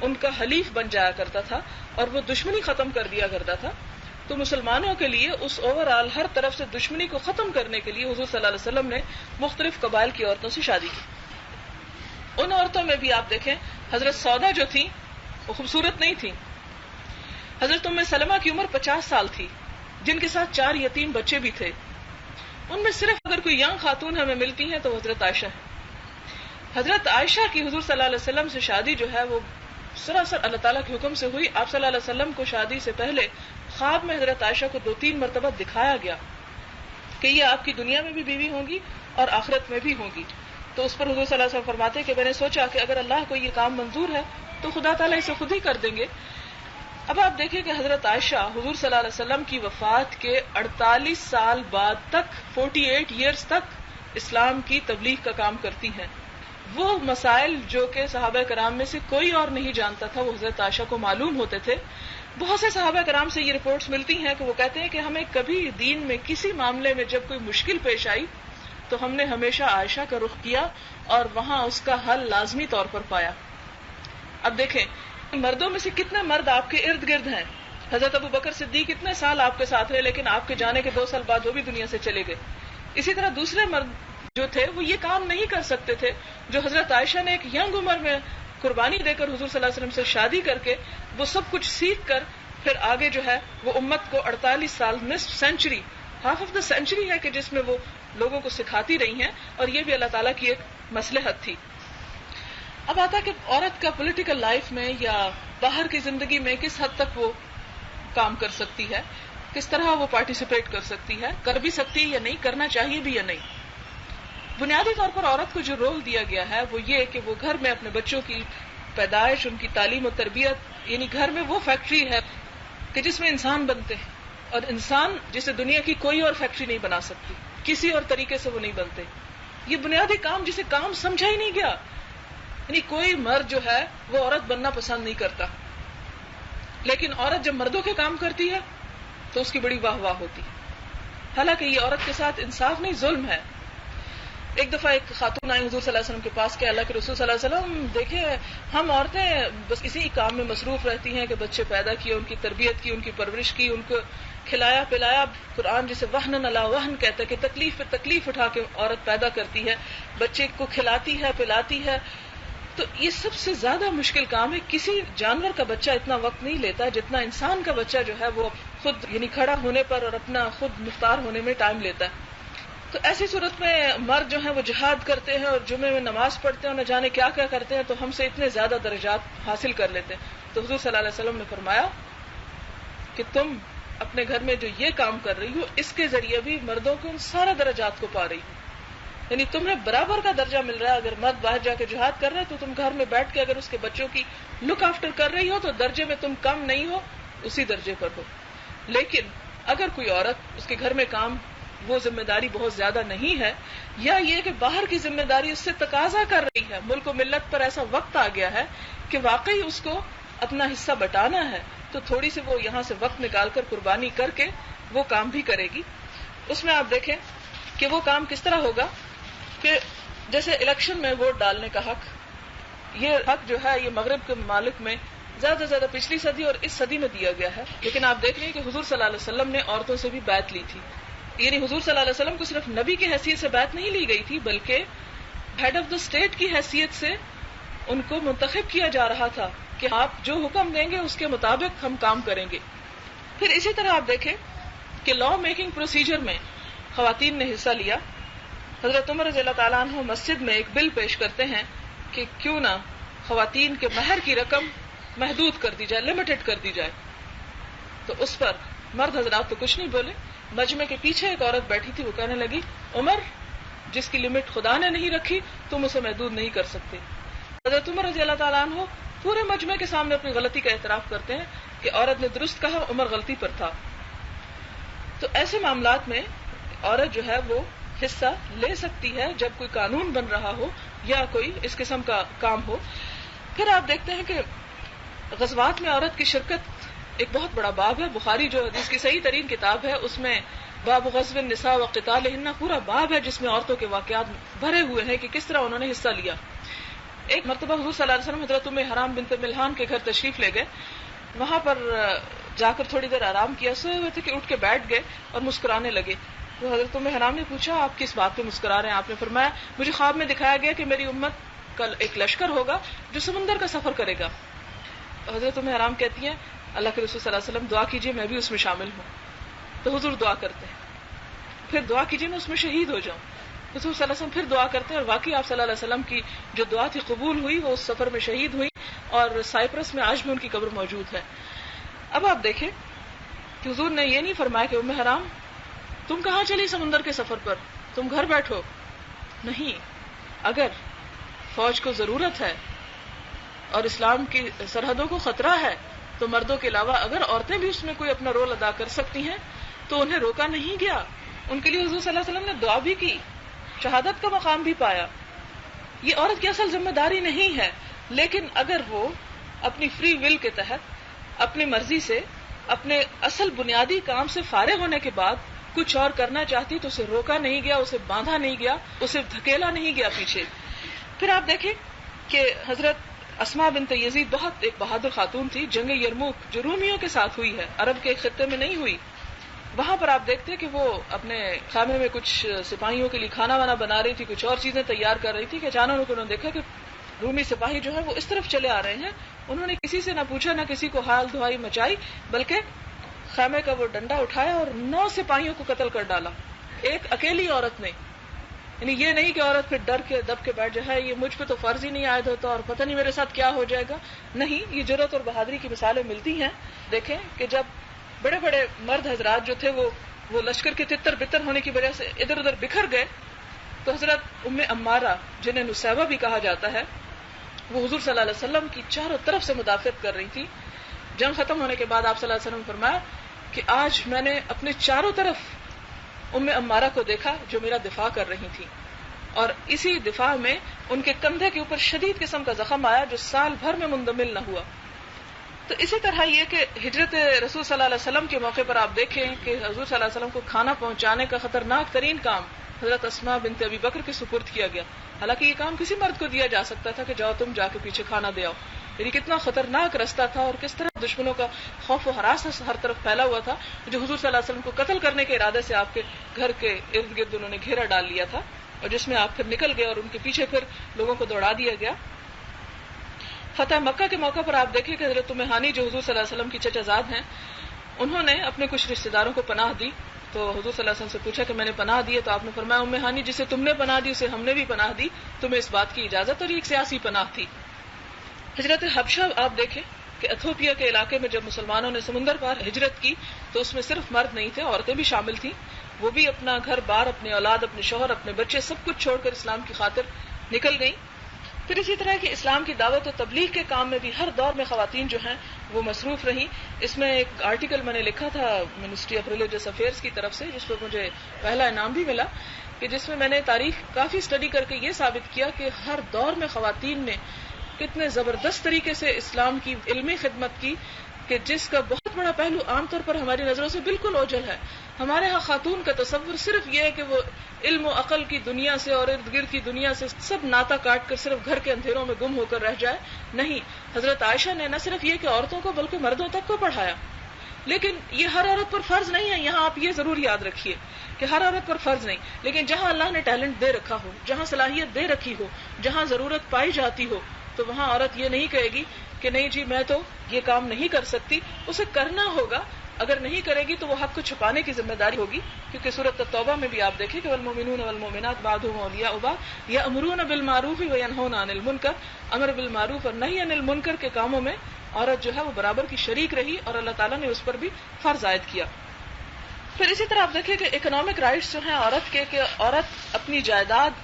ان کا حلیف بن جایا کرتا تھا اور وہ دشمنی ختم کر دیا کرتا تھا. تو مسلمانوں کے لیے اس اوور آل ہر طرف سے دشمنی کو ختم کرنے کے لیے حضور صلی اللہ علیہ وسلم نے مختلف قبائل کی عورتوں سے شادی کی. ان عورتوں میں بھی آپ دیکھیں حضرت سودا جو تھیں وہ خوبصورت نہیں تھیں. حضرت ام سلمہ کی عمر 50 سال تھی جن کے ساتھ 4 یتیم بچے بھی تھے. ان میں صرف اگر کوئی ینگ خاتون ہمیں ملتی ہیں تو وہ حضرت عائشہ ہے. حضرت عائشہ کی حضور صلی اللہ علیہ وسلم سے شادی جو ہے وہ سراسر اللہ تعالیٰ کے حکم سے ہوئی. آپ صلی اللہ علیہ وسلم کو شادی سے پہلے خواب میں حضرت عائشہ کو 2-3 مرتبہ دکھایا گیا کہ یہ آپ کی دنیا میں بھی بیوی ہوں گی اور آخرت میں بھی ہوں گی. تو اس پر حضور صلی اللہ علیہ وسلم فرماتے کہ میں نے سوچا کہ اگر اللہ کو یہ کام منظور ہے تو خدا تعالیٰ اسے خود ہی کر دیں گے. اب آپ دیکھیں کہ حضرت عائشہ حضور صلی اللہ علیہ وسلم کی وفات کے 48 سال بعد تک 48 ایئرز تک اسلام کی تبلیغ کا کام کرتی ہیں. وہ مسائل جو کہ صحابہ کرام میں سے کوئی اور نہیں جانتا تھا وہ حضرت عائشہ کو معلوم ہوتے تھے. بہت سے صحابہ کرام سے یہ رپورٹس ملتی ہیں کہ وہ کہتے ہیں کہ ہمیں کبھی دین میں کسی معاملے میں جب کوئی مشکل پیش آئی تو ہم نے ہمیشہ عائشہ کا رخ کیا اور وہاں اس کا حل لازمی طور پر پایا. اب دیکھیں مردوں میں سے کتنے مرد آپ کے ارد گرد ہیں. حضرت ابو بکر صدیق اتنے سال آپ کے ساتھ رہے لیکن آپ کے جانے کے 2 سال بعد وہ بھی دنیا سے چلے گئے. اسی طرح دوسرے مرد جو تھے وہ یہ کام نہیں کر سکتے تھے جو حضرت عائشہ نے ایک ینگ عمر میں قربانی دے کر حضور صلی اللہ علیہ وسلم سے شادی کر کے وہ سب کچھ سیکھ کر پھر آگے جو ہے وہ امت کو 48 سال نصف century half of the century ہے کہ جس میں وہ لوگوں کو سکھاتی رہی ہیں. اور یہ بھی اللہ تعالیٰ کی ایک مصلحت تھی. اب آتا کہ عورت کا پولیٹیکل لائف میں یا باہر کی زندگی میں کس حد تک وہ کام کر سکتی ہے، کس طرح وہ پارٹیسپیٹ کر سکتی ہے، کر بھی سکتی ہے یا نہیں، کرنا چاہیے بھی یا نہیں. بنیادی طور پر عورت کو جو رول دیا گیا ہے وہ یہ کہ وہ گھر میں اپنے بچوں کی پیدائش، ان کی تعلیم و تربیت، یعنی گھر میں وہ فیکٹری ہے کہ جس میں انسان بنتے ہیں، اور انسان جسے دنیا کی کوئی اور فیکٹری نہیں بنا سکتی، کسی اور طریقے سے وہ نہیں بنتے. یہ بنیادی کام جسے کام سمجھا ہی نہیں گیا، یعنی کوئی مرد جو ہے وہ عورت بننا پسند نہیں کرتا، لیکن عورت جب مردوں کے کام کرتی ہے تو اس کی بڑی واہ واہ ہوتی ہے. حالانکہ یہ عورت کے ساتھ انصاف نہیں، ظلم ہے. ایک دفعہ ایک خاتون آئی حضور صلی اللہ علیہ وسلم کے پاس کہ اللہ کے رسول صلی اللہ علیہ وسلم دیکھیں ہم عورتیں بس اسی کام میں مصروف رہتی ہیں کہ بچے پیدا کیے، ان کی تربیت کی، ان کی پرورش کی، ان کو کھلایا پلایا. قرآن جسے وہن علی وہن کہتا ہے کہ تکلیف پہ تکلیف اٹھا کے عورت پیدا کرتی ہے، بچے کو کھلاتی ہے پلاتی ہے. تو یہ سب سے زیادہ مشکل کام ہے. کسی جانور کا بچہ اتنا وقت نہیں لیتا جتنا انسان کا بچہ جو ہے وہ خود یعنی کھڑا ہونے پر اور اپنا خود مختار ہونے میں ٹائم لیتا ہے. تو ایسی صورت میں مرد جو ہیں وہ جہاد کرتے ہیں اور جمعے میں نماز پڑھتے ہیں اور نہ جانے کیا کیا کرتے ہیں، تو ہم سے اتنے زیادہ درجات حاصل کر لیتے ہیں. تو حضور صلی اللہ علیہ وسلم نے فرمایا کہ تم اپنے گھر میں جو یہ کام کر رہی ہو اس کے ذریعے بھی مردوں کو ان سارے درجات کو پا رہی ہو، یعنی تمہیں برابر کا درجہ مل رہا ہے. اگر مرد باہر جا کے جہاد کر رہا ہے تو تم گھر میں بیٹھ کے اگر اس کے بچوں کی لک آفٹر کر رہی ہو تو درجے میں تم کم نہیں ہو، اسی درجے پر ہو. لیکن اگر کوئی عورت اس کے گھر میں کام وہ ذمہ داری بہت زیادہ نہیں ہے، یا یہ کہ باہر کی ذمہ داری اس سے تقاضا کر رہی ہے، ملک و ملت پر ایسا وقت آ گیا ہے کہ واقعی اس کو اپنا حصہ بٹانا ہے، تو تھوڑی سی وہ یہاں سے وقت نکال کر قربانی کر کے وہ کام بھی کرے گی. اس میں آپ دیکھیں کہ وہ کام کس طرح ہوگا کہ جیسے الیکشن میں ووٹ ڈالنے کا حق، یہ حق جو ہے یہ مغرب کے ممالک میں زیادہ سے زیادہ پچھلی صدی اور اس صدی میں دیا گیا ہے. لیکن آپ دیکھ رہے ہیں کہ حضور صلی اللہ علیہ وسلم نے عورتوں سے بھی بیعت لی تھی. یعنی حضور صلی اللہ علیہ وسلم کو صرف نبی کی حیثیت سے بیعت نہیں لی گئی تھی، بلکہ ہیڈ آف دا اسٹیٹ کی حیثیت سے ان کو منتخب کیا جا رہا تھا کہ آپ جو حکم دیں گے اس کے مطابق ہم کام کریں گے. پھر اسی طرح آپ دیکھیں کہ لا میکنگ پروسیجر میں خواتین نے حصہ لیا. حضرت عمر رضی اللہ تعالیٰ عنہ مسجد میں ایک بل پیش کرتے ہیں کہ کیوں نہ خواتین کے مہر کی رقم محدود کر دی جائے، لمیٹڈ کر دی جائے. تو اس پر مرد حضرات تو کچھ نہیں بولے. مجمع کے پیچھے ایک عورت بیٹھی تھی، وہ کہنے لگی عمر جس کی لمٹ خدا نے نہیں رکھی تم اسے محدود نہیں کر سکتے. حضرت عمر رضی اللہ تعالیٰ عنہ پورے مجمع کے سامنے اپنی غلطی کا اعتراف کرتے ہیں کہ عورت نے درست کہا، عمر غلطی پر تھا. تو ایسے معاملات میں عورت جو ہے وہ حصہ لے سکتی ہے جب کوئی قانون بن رہا ہو یا کوئی اس قسم کا کام ہو. پھر آپ دیکھتے ہیں کہ غزوات میں عورت کی شرکت ایک بہت بڑا باب ہے. بخاری جو حدیث کی صحیح ترین کتاب ہے اس میں باب غزو النساء و قتالہن پورا باب ہے جس میں عورتوں کے واقعات بھرے ہوئے ہیں کہ کس طرح انہوں نے حصہ لیا. ایک مرتبہ حضور صلی اللہ علیہ وسلم حضرت ام حرام بنت ملحان کے گھر تشریف لے گئے. وہاں پر جا کر تھوڑی دیر آرام کیا، سوئے ہوئے تھے کہ اٹھ کے بیٹھ گئے اور مسکرانے لگے. تو حضرت ام حرام نے پوچھا آپ کس بات پہ مسکرا رہے ہیں؟ آپ نے فرمایا مجھے خواب میں دکھایا گیا کہ میری امت کل ایک لشکر ہوگا جو سمندر کا سفر کرے گا. حضرت ام حرام کہتی ہیں اللہ کے رسول صلی اللہ علیہ وسلم دعا کیجیے میں بھی اس میں شامل ہوں. تو حضور دعا کرتے ہیں، پھر دعا کیجیے میں اس میں شہید ہو جاؤں. حضور صلی اللہ علیہ وسلم پھر دعا کرتے ہیں اور واقعی آپ صلی اللہ علیہ وسلم کی جو دعا تھی قبول ہوئی، وہ اس سفر میں شہید ہوئی اور سائپرس میں آج بھی ان کی قبر موجود ہے. اب آپ دیکھیں کہ حضور نے یہ نہیں فرمایا کہ ام حرام تم کہاں چلی سمندر کے سفر پر، تم گھر بیٹھو. نہیں، اگر فوج کو ضرورت ہے اور اسلام کی سرحدوں کو خطرہ ہے تو مردوں کے علاوہ اگر عورتیں بھی اس میں کوئی اپنا رول ادا کر سکتی ہیں تو انہیں روکا نہیں گیا. ان کے لیے حضور صلی اللہ علیہ وسلم نے دعا بھی کی، شہادت کا مقام بھی پایا. یہ عورت کی اصل ذمہ داری نہیں ہے، لیکن اگر وہ اپنی فری ول کے تحت اپنی مرضی سے اپنے اصل بنیادی کام سے فارغ ہونے کے بعد کچھ اور کرنا چاہتی تو اسے روکا نہیں گیا، اسے باندھا نہیں گیا، اسے دھکیلا نہیں گیا پیچھے. پھر آپ دیکھیں کہ حضرت اسماء بنت یزید بہت ایک بہادر خاتون تھی. جنگ یرموک جو رومیوں کے ساتھ ہوئی ہے، عرب کے خطے میں نہیں ہوئی، وہاں پر آپ دیکھتے کہ وہ اپنے خیمے میں کچھ سپاہیوں کے لیے کھانا وانا بنا رہی تھی، کچھ اور چیزیں تیار کر رہی تھی کہ اچانک انہوں نے دیکھا کہ رومی سپاہی جو ہے وہ اس طرف چلے آ رہے ہیں. انہوں نے کسی سے نہ پوچھا نہ کسی کو حال دعائی مچائی، بلکہ خیمے کا وہ ڈنڈا اٹھایا اور 9 سپاہیوں کو قتل کر ڈالا ایک اکیلی عورت نے. یعنی یہ نہیں کہ عورت پھر ڈر کے دب کے بیٹھ جائے یہ مجھ پہ تو فرض ہی نہیں عائد ہوتا اور پتہ نہیں میرے ساتھ کیا ہو جائے گا. نہیں، یہ جرأت اور بہادری کی مثالیں ملتی ہیں. دیکھیں کہ جب بڑے بڑے مرد حضرات جو تھے وہ لشکر کے تتر بتر ہونے کی وجہ سے ادھر ادھر بکھر گئے، تو حضرت ام عمارہ جنہیں نسیبہ بھی کہا جاتا ہے، وہ حضور صلی اللہ علیہ وسلم کی چاروں طرف سے مدافعت کر رہی تھی. جنگ ختم ہونے کے بعد آپ صلی اللہ علیہ وسلم نے فرمایا کہ آج میں نے اپنے چاروں طرف ام عمارہ کو دیکھا جو میرا دفاع کر رہی تھی، اور اسی دفاع میں ان کے کندھے کے اوپر شدید قسم کا زخم آیا جو سال بھر میں مندمل نہ ہوا. تو اسی طرح یہ کہ ہجرت رسول صلی اللہ علیہ وسلم کے موقع پر آپ دیکھیں کہ حضور صلی اللہ علیہ وسلم کو کھانا پہنچانے کا خطرناک ترین کام حضرت اسماء بنت ابی بکر کے سپرد کیا گیا. حالانکہ یہ کام کسی مرد کو دیا جا سکتا تھا کہ جاؤ تم جا کے پیچھے کھانا دے آؤ. یعنی کتنا خطرناک رستہ تھا اور کس طرح دشمنوں کا خوف و ہراس ہر طرف پھیلا ہوا تھا، جو حضور صلی اللہ علیہ وسلم کو قتل کرنے کے ارادے سے آپ کے گھر کے ارد گرد انہوں نے گھیرا ڈال لیا تھا، اور جس میں آپ پھر نکل گئے اور ان کے پیچھے پھر لوگوں کو دوڑا دیا گیا. فتح مکہ کے موقع پر آپ دیکھیں کہ حضرت ام ہانی جو حضور صلی اللہ علیہ وسلم کی چچا زاد ہیں، انہوں نے اپنے کچھ رشتہ داروں کو پناہ دی. تو حضور صلی اللہ علیہ وسلم سے پوچھا کہ میں نے پناہ دی ہے، تو آپ نے فرمایا ام ہانی جسے تم نے پناہ دی اسے ہم نے بھی پناہ دی، تمہیں اس بات کی اجازت. اور یہ ایک سیاسی پناہ تھی. ہجرت حبشہ آپ دیکھیں کہ ایتھوپیا کے علاقے میں جب مسلمانوں نے سمندر پار ہجرت کی تو اس میں صرف مرد نہیں تھے، عورتیں بھی شامل تھیں. وہ بھی اپنا گھر بار، اپنی اولاد، اپنے شوہر، اپنے بچے سب کچھ چھوڑ کر اسلام کی خاطر نکل گئیں. پھر اسی طرح کہ اسلام کی دعوت و تبلیغ کے کام میں بھی ہر دور میں خواتین جو ہیں وہ مصروف رہیں. اس میں ایک آرٹیکل میں نے لکھا تھا منسٹری آف ریلیجس افیئرز کی طرف سے، جس پر مجھے پہلا انعام بھی ملا، کہ جس میں نے تاریخ کافی اسٹڈی کر کے یہ ثابت کیا کہ ہر دور میں خواتین نے کتنے زبردست طریقے سے اسلام کی علمی خدمت کی، کہ جس کا بہت بڑا پہلو عام طور پر ہماری نظروں سے بالکل اوجھل ہے. ہمارے ہاں خاتون کا تصور صرف یہ ہے کہ وہ علم و عقل کی دنیا سے اور ارد گرد کی دنیا سے سب ناتا کاٹ کر صرف گھر کے اندھیروں میں گم ہو کر رہ جائے. نہیں، حضرت عائشہ نے نہ صرف یہ کہ عورتوں کو بلکہ مردوں تک کو پڑھایا. لیکن یہ ہر عورت پر فرض نہیں ہے. یہاں آپ یہ ضرور یاد رکھیے کہ ہر عورت پر فرض نہیں، لیکن جہاں اللہ نے ٹیلنٹ دے رکھا ہو، جہاں صلاحیت دے رکھی ہو، جہاں ضرورت پائی جاتی ہو، تو وہاں عورت یہ نہیں کہے گی کہ نہیں جی میں تو یہ کام نہیں کر سکتی. اسے کرنا ہوگا. اگر نہیں کرے گی تو وہ حق کو چھپانے کی ذمہ داری ہوگی، کیونکہ سورۃ التوبہ میں بھی آپ دیکھیں کہ والمؤمنون والمؤمنات بعضهم اولیاء بعض یأمرون بالمعروف وینہون عن المنکر. امر بالمعروف اور نہی عن المنکر کے کاموں میں عورت جو ہے وہ برابر کی شریک رہی، اور اللہ تعالیٰ نے اس پر بھی فرض عائد کیا. پھر اسی طرح آپ دیکھیں کہ اکنامک رائٹس جو ہیں عورت کے، کہ عورت اپنی جائیداد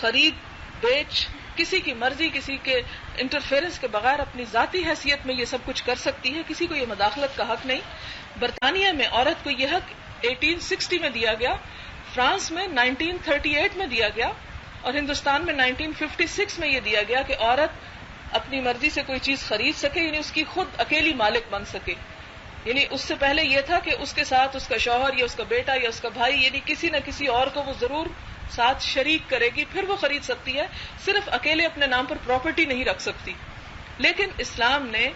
خرید بیچ کسی کی مرضی، کسی کے انٹرفیئرنس کے بغیر اپنی ذاتی حیثیت میں یہ سب کچھ کر سکتی ہے. کسی کو یہ مداخلت کا حق نہیں. برطانیہ میں عورت کو یہ حق 1860 میں دیا گیا، فرانس میں 1938 میں دیا گیا، اور ہندوستان میں 1956 میں یہ دیا گیا کہ عورت اپنی مرضی سے کوئی چیز خرید سکے، یعنی اس کی خود اکیلی مالک بن سکے. یعنی اس سے پہلے یہ تھا کہ اس کے ساتھ اس کا شوہر یا اس کا بیٹا یا اس کا بھائی، یعنی کسی نہ کسی اور کو وہ ضرور ساتھ شریک کرے گی، پھر وہ خرید سکتی ہے. صرف اکیلے اپنے نام پر پراپرٹی نہیں رکھ سکتی. لیکن اسلام نے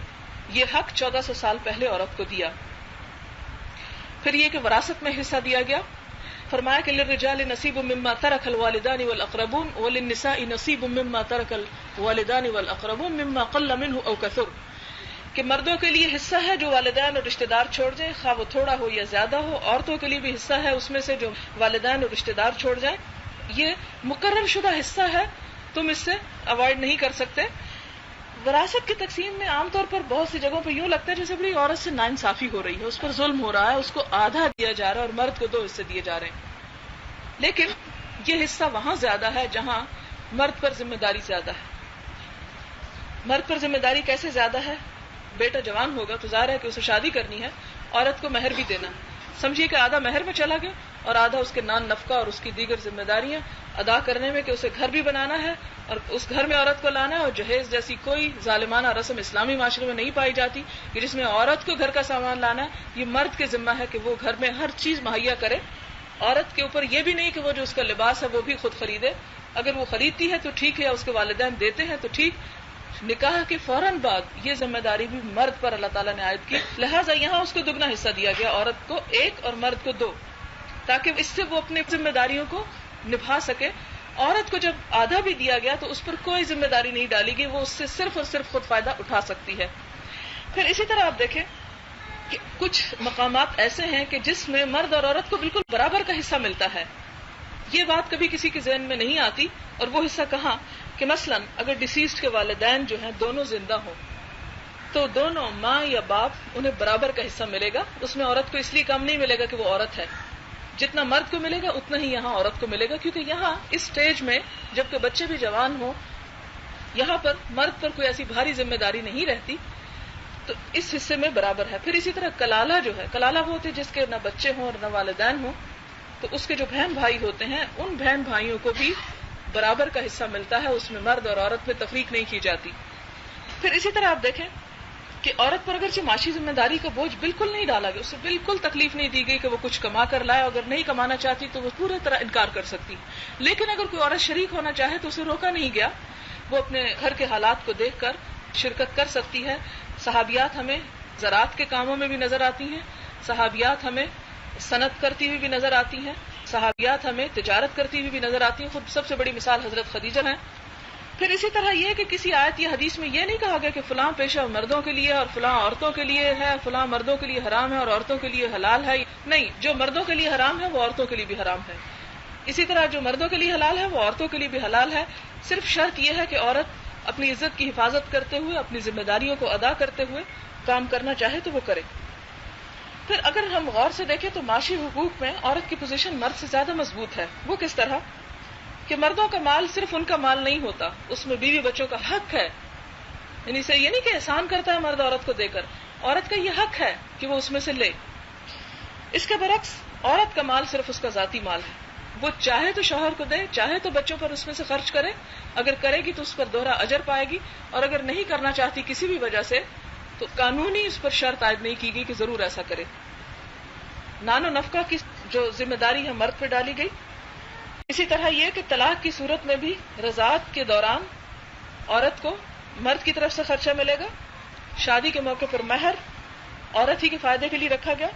یہ حق 1400 سال پہلے عورت کو دیا. پھر یہ کہ وراثت میں حصہ دیا گیا. فرمایا کہ للرجال نصیب مما ترک الوالدان والاقربون وللنساء نصیب مما ترک الوالدان والاقربون مما قل منه او كثر، کہ مردوں کے لیے حصہ ہے جو والدین اور رشتہ دار چھوڑ جائیں، خواہ وہ تھوڑا ہو یا زیادہ ہو. عورتوں کے لیے بھی حصہ ہے اس میں سے جو والدین اور رشتہ دار چھوڑ جائیں. یہ مقرر شدہ حصہ ہے، تم اس سے اوائڈ نہیں کر سکتے. وراثت کی تقسیم میں عام طور پر بہت سی جگہوں پہ یوں لگتا ہے جیسے بڑی عورت سے ناانصافی ہو رہی ہے، اس پر ظلم ہو رہا ہے، اس کو آدھا دیا جا رہا ہے اور مرد کو 2 حصے دیے جا رہے ہیں. لیکن یہ حصہ وہاں زیادہ ہے جہاں مرد پر ذمہ داری زیادہ ہے. مرد پر ذمہ داری کیسے زیادہ ہے؟ بیٹا جوان ہوگا تو ظاہر ہے کہ اسے شادی کرنی ہے، عورت کو مہر بھی دینا. سمجھیے کہ آدھا مہر میں چلا گیا اور آدھا اس کے نان نفقہ اور اس کی دیگر ذمہ داریاں ادا کرنے میں، کہ اسے گھر بھی بنانا ہے اور اس گھر میں عورت کو لانا ہے. اور جہیز جیسی کوئی ظالمانہ رسم اسلامی معاشرے میں نہیں پائی جاتی کہ جس میں عورت کو گھر کا سامان لانا ہے. یہ مرد کے ذمہ ہے کہ وہ گھر میں ہر چیز مہیا کرے. عورت کے اوپر یہ بھی نہیں کہ وہ جو اس کا لباس ہے وہ بھی خود خریدے. اگر وہ خریدتی ہے تو ٹھیک ہے، یا اس کے والدین دیتے ہیں تو ٹھیک. نکاح کے فوراً بعد یہ ذمہ داری بھی مرد پر اللہ تعالیٰ نے عائد کی. لہٰذا یہاں اس کو 2 حصہ دیا گیا، عورت کو 1 اور مرد کو 2، تاکہ اس سے وہ اپنی ذمہ داریوں کو نبھا سکے. عورت کو جب آدھا بھی دیا گیا تو اس پر کوئی ذمہ داری نہیں ڈالی گئی، وہ اس سے صرف اور صرف خود فائدہ اٹھا سکتی ہے. پھر اسی طرح آپ دیکھیں کہ کچھ مقامات ایسے ہیں کہ جس میں مرد اور عورت کو بالکل برابر کا حصہ ملتا ہے. یہ بات کبھی کسی کے ذہن میں نہیں آتی. اور وہ حصہ کہاں کہ مثلاً اگر ڈیسیزڈ کے والدین جو ہیں دونوں زندہ ہوں تو دونوں ماں یا باپ انہیں برابر کا حصہ ملے گا. اس میں عورت کو اس لیے کم نہیں ملے گا کہ وہ عورت ہے. جتنا مرد کو ملے گا اتنا ہی یہاں عورت کو ملے گا, کیونکہ یہاں اس سٹیج میں جبکہ بچے بھی جوان ہوں یہاں پر مرد پر کوئی ایسی بھاری ذمہ داری نہیں رہتی, تو اس حصے میں برابر ہے. پھر اسی طرح کلالہ جو ہے, کلالہ وہ ہوتے جس کے نہ بچے ہوں اور نہ والدین ہوں, تو اس کے جو بہن بھائی ہوتے ہیں ان بہن بھائیوں کو بھی برابر کا حصہ ملتا ہے. اس میں مرد اور عورت میں تفریق نہیں کی جاتی. پھر اسی طرح آپ دیکھیں کہ عورت پر اگرچہ معاشی ذمہ داری کا بوجھ بالکل نہیں ڈالا گیا, اسے بالکل تکلیف نہیں دی گئی کہ وہ کچھ کما کر لائے, اگر نہیں کمانا چاہتی تو وہ پورے طرح انکار کر سکتی. لیکن اگر کوئی عورت شریک ہونا چاہے تو اسے روکا نہیں گیا, وہ اپنے گھر کے حالات کو دیکھ کر شرکت کر سکتی ہے. صحابیات ہمیں زراعت کے کاموں میں بھی نظر آتی ہیں, صحابیات ہمیں صنعت کرتی ہوئی بھی نظر آتی ہیں, صحابیات ہمیں تجارت کرتی ہوئی بھی نظر آتی ہیں. خود سب سے بڑی مثال حضرت خدیجہ ہیں. پھر اسی طرح یہ کہ کسی آیت یا حدیث میں یہ نہیں کہا گیا کہ فلاں پیشہ مردوں کے لیے اور فلاں عورتوں کے لیے ہے, فلاں مردوں کے لیے حرام ہے اور عورتوں کے لیے حلال ہے. نہیں, جو مردوں کے لیے حرام ہے وہ عورتوں کے لیے بھی حرام ہے. اسی طرح جو مردوں کے لیے حلال ہے وہ عورتوں کے لیے بھی حلال ہے. صرف شرط یہ ہے کہ عورت اپنی عزت کی حفاظت کرتے ہوئے, اپنی ذمہ داریوں کو ادا کرتے ہوئے کام کرنا چاہے تو وہ کرے. پھر اگر ہم غور سے دیکھیں تو معاشی حقوق میں عورت کی پوزیشن مرد سے زیادہ مضبوط ہے. وہ کس طرح کہ مردوں کا مال صرف ان کا مال نہیں ہوتا, اس میں بیوی بچوں کا حق ہے. یعنی اسے یہ نہیں کہ احسان کرتا ہے مرد عورت کو دے کر, عورت کا یہ حق ہے کہ وہ اس میں سے لے. اس کے برعکس عورت کا مال صرف اس کا ذاتی مال ہے, وہ چاہے تو شوہر کو دے, چاہے تو بچوں پر اس میں سے خرچ کرے, اگر کرے گی تو اس پر دوہرا اجر پائے گی, اور اگر نہیں کرنا چاہتی کسی بھی وجہ سے تو قانونی اس پر شرط عائد نہیں کی گئی کہ ضرور ایسا کرے. نان و نفقہ کی جو ذمہ داری ہے مرد پہ ڈالی گئی. اسی طرح یہ کہ طلاق کی صورت میں بھی رضاعت کے دوران عورت کو مرد کی طرف سے خرچہ ملے گا. شادی کے موقع پر مہر عورت ہی کے فائدے کے لیے رکھا گیا.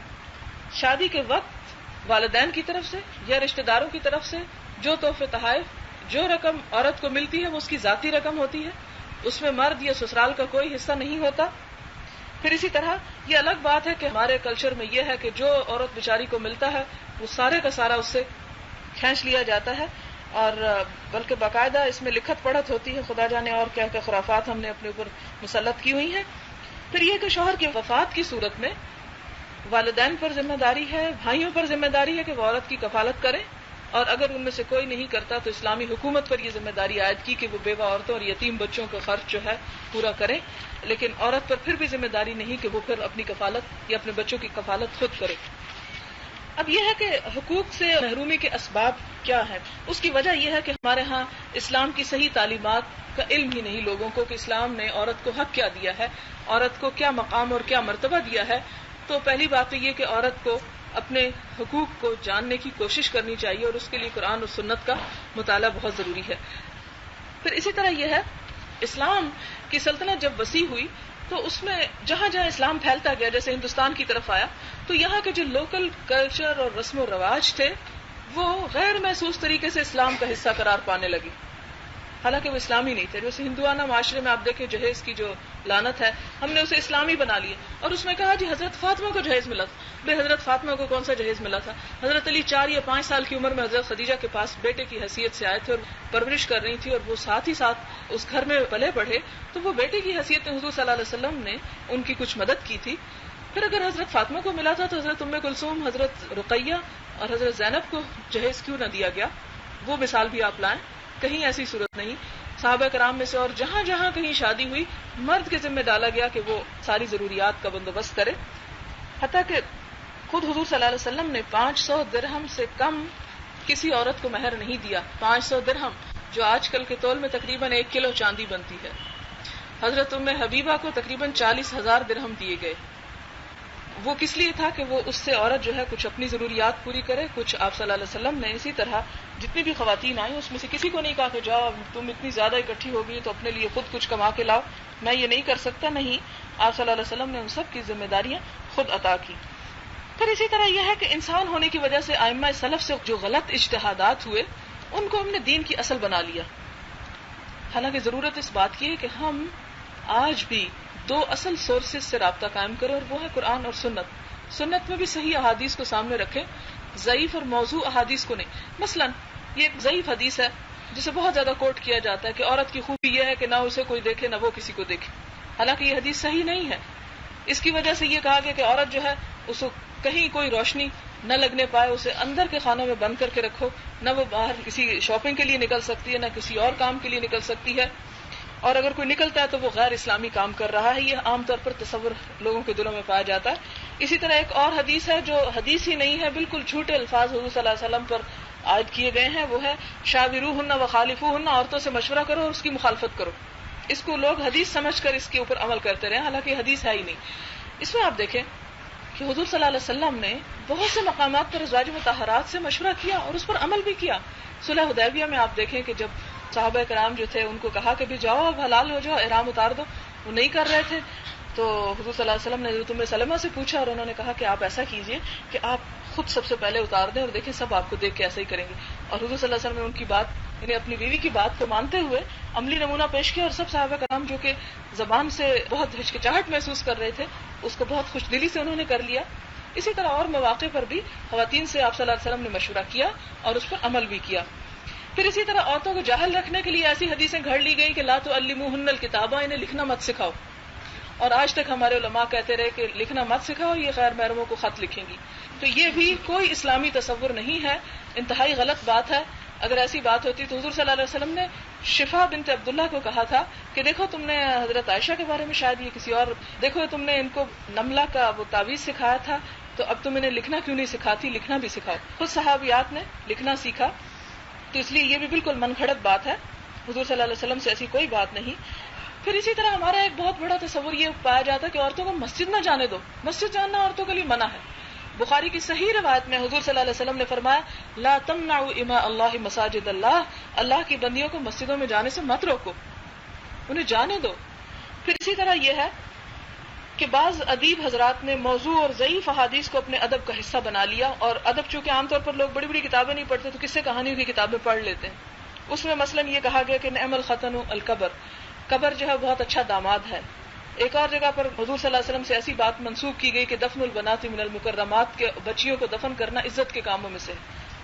شادی کے وقت والدین کی طرف سے یا رشتہ داروں کی طرف سے جو تحفے تحائف جو رقم عورت کو ملتی ہے وہ اس کی ذاتی رقم ہوتی ہے, اس میں مرد یا سسرال کا کوئی حصہ نہیں ہوتا. پھر اسی طرح یہ الگ بات ہے کہ ہمارے کلچر میں یہ ہے کہ جو عورت بیچاری کو ملتا ہے وہ سارے کا سارا اس سے کھینچ لیا جاتا ہے, اور بلکہ باقاعدہ اس میں لکھت پڑھت ہوتی ہے, خدا جانے اور کیا کیا خرافات ہم نے اپنے اوپر مسلط کی ہوئی ہیں. پھر یہ کہ شوہر کی وفات کی صورت میں والدین پر ذمہ داری ہے, بھائیوں پر ذمہ داری ہے کہ وہ عورت کی کفالت کریں, اور اگر ان میں سے کوئی نہیں کرتا تو اسلامی حکومت پر یہ ذمہ داری عائد کی کہ وہ بیوہ عورتوں اور یتیم بچوں کا خرچ جو ہے پورا کریں. لیکن عورت پر پھر بھی ذمہ داری نہیں کہ وہ پھر اپنی کفالت یا اپنے بچوں کی کفالت خود کرے. اب یہ ہے کہ حقوق سے محرومی کے اسباب کیا ہیں. اس کی وجہ یہ ہے کہ ہمارے ہاں اسلام کی صحیح تعلیمات کا علم ہی نہیں لوگوں کو کہ اسلام نے عورت کو حق کیا دیا ہے, عورت کو کیا مقام اور کیا مرتبہ دیا ہے. تو پہلی بات تو یہ کہ عورت کو اپنے حقوق کو جاننے کی کوشش کرنی چاہیے, اور اس کے لیے قرآن اور سنت کا مطالعہ بہت ضروری ہے. پھر اسی طرح یہ ہے اسلام کی سلطنت جب وسیع ہوئی تو اس میں جہاں جہاں اسلام پھیلتا گیا, جیسے ہندوستان کی طرف آیا, تو یہاں کے جو لوکل کلچر اور رسم و رواج تھے وہ غیر محسوس طریقے سے اسلام کا حصہ قرار پانے لگے, حالانکہ وہ اسلامی نہیں تھے. جیسے ہندوانہ معاشرے میں آپ دیکھیں جہیز کی جو لعنت ہے, ہم نے اسے اسلامی بنا لیا, اور اس میں کہا جی حضرت فاطمہ کو جہیز ملا تھا. بے حضرت فاطمہ کو کون سا جہیز ملا تھا؟ حضرت علی 4 یا 5 سال کی عمر میں حضرت خدیجہ کے پاس بیٹے کی حیثیت سے آئے تھے اور پرورش کر رہی تھی, اور وہ ساتھ ہی ساتھ اس گھر میں پلے بڑھے, تو وہ بیٹے کی حیثیت میں حضور صلی اللہ علیہ وسلم نے ان کی کچھ مدد کی تھی. پھر اگر حضرت فاطمہ کو ملا تھا تو حضرت ام کلثوم, حضرت رقیہ اور حضرت زینب کو جہیز کیوں نہ دیا گیا؟ وہ مثال بھی آپ لائیں. کہیں ایسی صورت نہیں. صحابہ کرام میں سے اور جہاں جہاں کہیں شادی ہوئی مرد کے ذمہ ڈالا گیا کہ وہ ساری ضروریات کا بندوبست کرے. حتیٰ کہ خود حضور صلی اللہ علیہ وسلم نے 500 درہم سے کم کسی عورت کو مہر نہیں دیا. 500 درہم جو آج کل کے تول میں تقریباً 1 کلو چاندی بنتی ہے. حضرت ام حبیبہ کو تقریباً 40,000 درہم دیے گئے. وہ کس لیے تھا کہ وہ اس سے عورت جو ہے کچھ اپنی ضروریات پوری کرے, کچھ آپ صلی اللہ علیہ وسلم نے اسی طرح جتنی بھی خواتین آئیں اس میں سے کسی کو نہیں کہا کہ جاؤ تم اتنی زیادہ اکٹھی ہو گئی تو اپنے لیے خود کچھ کما کے لاؤ, میں یہ نہیں کر سکتا. نہیں, آپ صلی اللہ علیہ وسلم نے ان سب کی ذمہ داریاں خود عطا کی. پھر اسی طرح یہ ہے کہ انسان ہونے کی وجہ سے ائمہ سلف سے جو غلط اجتہادات ہوئے ان کو ہم نے دین کی اصل بنا لیا. حالانکہ ضرورت اس بات کی ہے کہ ہم آج بھی 2 اصل سورسز سے رابطہ قائم کریں, اور وہ ہے قرآن اور سنت. سنت میں بھی صحیح احادیث کو سامنے رکھیں, ضعیف اور موضوع احادیث کو نہیں. مثلا یہ ایک ضعیف حدیث ہے جسے بہت زیادہ کوٹ کیا جاتا ہے کہ عورت کی خوبی یہ ہے کہ نہ اسے کوئی دیکھے نہ وہ کسی کو دیکھے. حالانکہ یہ حدیث صحیح نہیں ہے. اس کی وجہ سے یہ کہا گیا کہ عورت جو ہے اس کو کہیں کوئی روشنی نہ لگنے پائے, اسے اندر کے خانوں میں بند کر کے رکھو, نہ وہ باہر کسی شاپنگ کے لیے نکل سکتی ہے نہ کسی اور کام کے لیے نکل سکتی ہے, اور اگر کوئی نکلتا ہے تو وہ غیر اسلامی کام کر رہا ہے. یہ عام طور پر تصور لوگوں کے دلوں میں پایا جاتا ہے. اسی طرح ایک اور حدیث ہے جو حدیث ہی نہیں ہے, بالکل جھوٹے الفاظ حضور صلی اللہ علیہ وسلم پر عائد کیے گئے ہیں, وہ ہے شاوروہن وخالفوہن, عورتوں سے مشورہ کرو اور اس کی مخالفت کرو. اس کو لوگ حدیث سمجھ کر اس کے اوپر عمل کرتے رہے, حالانکہ یہ حدیث ہے ہی نہیں. اس میں آپ دیکھیں کہ حضور صلی اللہ علیہ وسلم نے بہت سے مقامات پر ازواج مطہرات سے مشورہ کیا اور اس پر عمل بھی کیا. صلح حدیبیہ میں آپ دیکھیں کہ جب صحابہ کرام جو تھے ان کو کہا کہ بھی جاؤ اب حلال ہو جاؤ, احرام اتار دو, وہ نہیں کر رہے تھے, تو حضور صلی اللہ علیہ وسلم نے حضرت ام سلمہ سے پوچھا اور انہوں نے کہا کہ آپ ایسا کیجئے کہ آپ خود سب سے پہلے اتار دیں اور دیکھیں سب آپ کو دیکھ کے ایسا ہی کریں گے. اور حضور صلی اللہ علیہ وسلم نے ان کی بات یعنی اپنی بیوی کی بات کو مانتے ہوئے عملی نمونہ پیش کیا, اور سب صحابہ کرام جو کہ زبان سے بہت ہچکچاہٹ محسوس کر رہے تھے اس کو بہت خوش دلی سے انہوں نے کر لیا. اسی طرح اور مواقع پر بھی خواتین سے آپ صلی اللہ علیہ وسلم نے مشورہ کیا اور اس پر عمل بھی کیا. پھر اسی طرح عورتوں کو جاہل رکھنے کے لیے ایسی حدیثیں گھڑ لی گئی کہ لا تعلموہن الکتابہ, انہیں لکھنا مت سکھاؤ. اور آج تک ہمارے علماء کہتے رہے کہ لکھنا مت سکھاؤ, یہ غیر محرموں کو خط لکھیں گی. تو یہ بھی کوئی اسلامی تصور نہیں ہے, انتہائی غلط بات ہے. اگر ایسی بات ہوتی تو حضور صلی اللہ علیہ وسلم نے شفا بنت عبداللہ کو کہا تھا کہ دیکھو تم نے حضرت عائشہ کے بارے میں شاید یہ کسی اور, دیکھو تم نے ان کو نملہ کا وہ تعویذ سکھایا تھا, تو اب تم انہیں لکھنا کیوں نہیں سکھاتی, لکھنا بھی سکھاؤ. خود صحابیات نے لکھنا سیکھا. تو اس لیے یہ بھی بالکل من گھڑت بات ہے, حضور صلی اللہ علیہ وسلم سے ایسی کوئی بات نہیں. پھر اسی طرح ہمارا ایک بہت بڑا تصور یہ پایا جاتا ہے کہ عورتوں کو مسجد نہ جانے دو. مسجد جانا عورتوں کے لیے منع ہے. بخاری کی صحیح روایت میں حضور صلی اللہ علیہ وسلم نے فرمایا لا تمنعوا اماء اللہ مساجد اللہ, اللہ کی بندیوں کو مسجدوں میں جانے سے مت روکو, انہیں جانے دو. پھر اسی طرح یہ ہے کہ بعض ادیب حضرات نے موضوع اور ضعیف احادیث کو اپنے ادب کا حصہ بنا لیا, اور ادب چونکہ عام طور پر لوگ بڑی بڑی کتابیں نہیں پڑھتے تو قصے کہانیوں کی کتابیں پڑھ لیتے ہیں. اس میں مثلا یہ کہا گیا کہ نعم الختن القبر, قبر جو ہے بہت اچھا داماد ہے. ایک اور جگہ پر حضور صلی اللہ علیہ وسلم سے ایسی بات منسوب کی گئی کہ دفن البنات من المکرمات, کے بچیوں کو دفن کرنا عزت کے کاموں میں سے.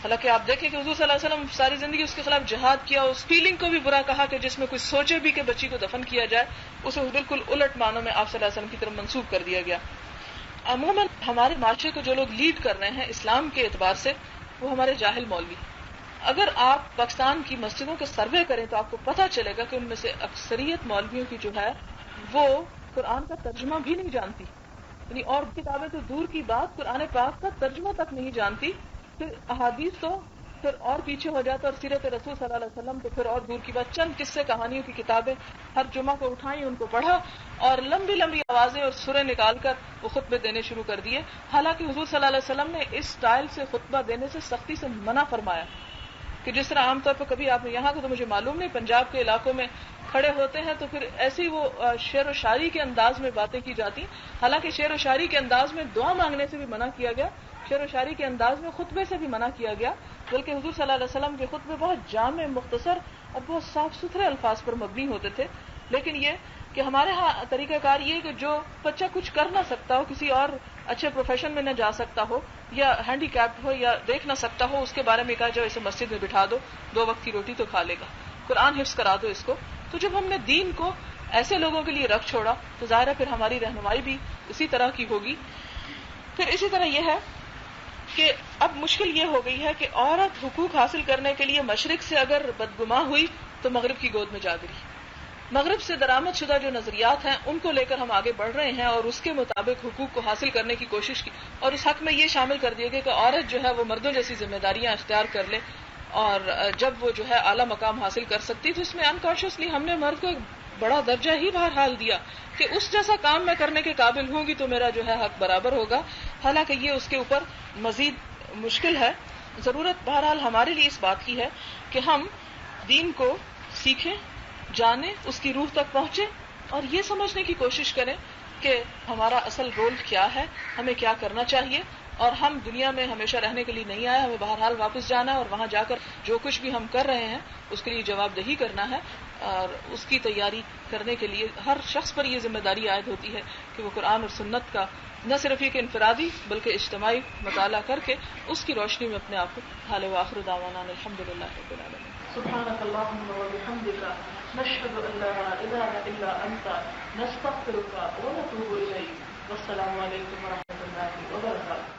حالانکہ آپ دیکھیں کہ حضور صلی اللہ علیہ وسلم ساری زندگی اس کے خلاف جہاد کیا, اس فیلنگ کو بھی برا کہا کہ جس میں کوئی سوچے بھی کہ بچی کو دفن کیا جائے, اسے بالکل الٹ معنوں میں آپ صلی اللہ علیہ وسلم کی طرف منسوب کر دیا گیا. عموماً ہمارے معاشرے کو جو لوگ لیڈ کر رہے ہیں اسلام کے اعتبار سے وہ ہمارے جاہل مولوی. اگر آپ پاکستان کی مسجدوں کے سروے کریں تو آپ کو پتہ چلے گا کہ ان میں سے اکثریت مولویوں کی جو ہے وہ قرآن کا ترجمہ بھی نہیں جانتی, یعنی اور کتابیں تو دور کی بات, قرآن پاک کا ترجمہ تک نہیں جانتی. پھر احادیث تو پھر اور پیچھے ہو جاتا, اور سیرت رسول صلی اللہ علیہ وسلم تو پھر اور دور کی بات. چند قصے کہانیوں کی کتابیں ہر جمعہ کو اٹھائیں, ان کو پڑھا اور لمبی لمبی آوازیں اور سوریں نکال کر وہ خطبے دینے شروع کر دیے. حالانکہ حضور صلی اللہ علیہ وسلم نے اس سٹائل سے خطبہ دینے سے سختی سے منع فرمایا کہ جس طرح عام طور پر کبھی آپ نے یہاں کو تو مجھے معلوم نہیں, پنجاب کے علاقوں میں کھڑے ہوتے ہیں تو پھر ایسی وہ شعر و شاعری کے انداز میں باتیں کی جاتی. حالانکہ شعر و شاعری کے انداز میں دعا مانگنے سے بھی منع کیا گیا, شعر و شاعری کے انداز میں خطبے سے بھی منع کیا گیا, بلکہ حضور صلی اللہ علیہ وسلم کے خطبے بہت جامع, مختصر اور بہت صاف ستھرے الفاظ پر مبنی ہوتے تھے. لیکن یہ کہ ہمارے ہاں طریقہ کار یہ کہ جو بچہ کچھ کر نہ سکتا ہو, کسی اور اچھے پروفیشن میں نہ جا سکتا ہو یا ہینڈی کیپڈ ہو یا دیکھ نہ سکتا ہو, اس کے بارے میں کہا جائے اسے مسجد میں بٹھا دو, 2 وقت کی روٹی تو کھا لے گا, قرآن حفظ کرا دو اس کو. تو جب ہم نے دین کو ایسے لوگوں کے لیے رکھ چھوڑا تو ظاہر ہے پھر ہماری رہنمائی بھی اسی طرح کی ہوگی. پھر اسی طرح یہ ہے کہ اب مشکل یہ ہو گئی ہے کہ عورت حقوق حاصل کرنے کے لیے مشرق سے اگر بدگماں ہوئی تو مغرب کی گود میں جا گری. مغرب سے درآمد شدہ جو نظریات ہیں ان کو لے کر ہم آگے بڑھ رہے ہیں اور اس کے مطابق حقوق کو حاصل کرنے کی کوشش کی, اور اس حق میں یہ شامل کر دیا گیا کہ عورت جو ہے وہ مردوں جیسی ذمہ داریاں اختیار کر لے, اور جب وہ جو ہے اعلیٰ مقام حاصل کر سکتی تو اس میں انکانشیسلی ہم نے مرد کو ایک بڑا درجہ ہی بہرحال دیا کہ اس جیسا کام میں کرنے کے قابل ہوں گی تو میرا جو ہے حق برابر ہوگا. حالانکہ یہ اس کے اوپر مزید مشکل ہے. ضرورت بہرحال ہمارے لیے اس بات کی ہے کہ ہم دین کو سیکھیں, جانیں, اس کی روح تک پہنچیں اور یہ سمجھنے کی کوشش کریں کہ ہمارا اصل رول کیا ہے, ہمیں کیا کرنا چاہیے, اور ہم دنیا میں ہمیشہ رہنے کے لیے نہیں آئے، ہمیں بہرحال واپس جانا ہے، اور وہاں جا کر جو کچھ بھی ہم کر رہے ہیں اس کے لیے جواب دہی کرنا ہے، اور اس کی تیاری کرنے کے لیے ہر شخص پر یہ ذمہ داری عائد ہوتی ہے کہ وہ قرآن اور سنت کا نہ صرف یہ کہ انفرادی بلکہ اجتماعی مطالعہ کر کے اس کی روشنی میں اپنے آپ کو ڈھالے۔ وآخر دعوانا الحمدللہ رب العالمین۔ سبحانك اللهم وبحمدك نشهد أن لا إله إلا أنت نستغفرك ونتوب إليك والسلام عليكم ورحمة الله وبركاته۔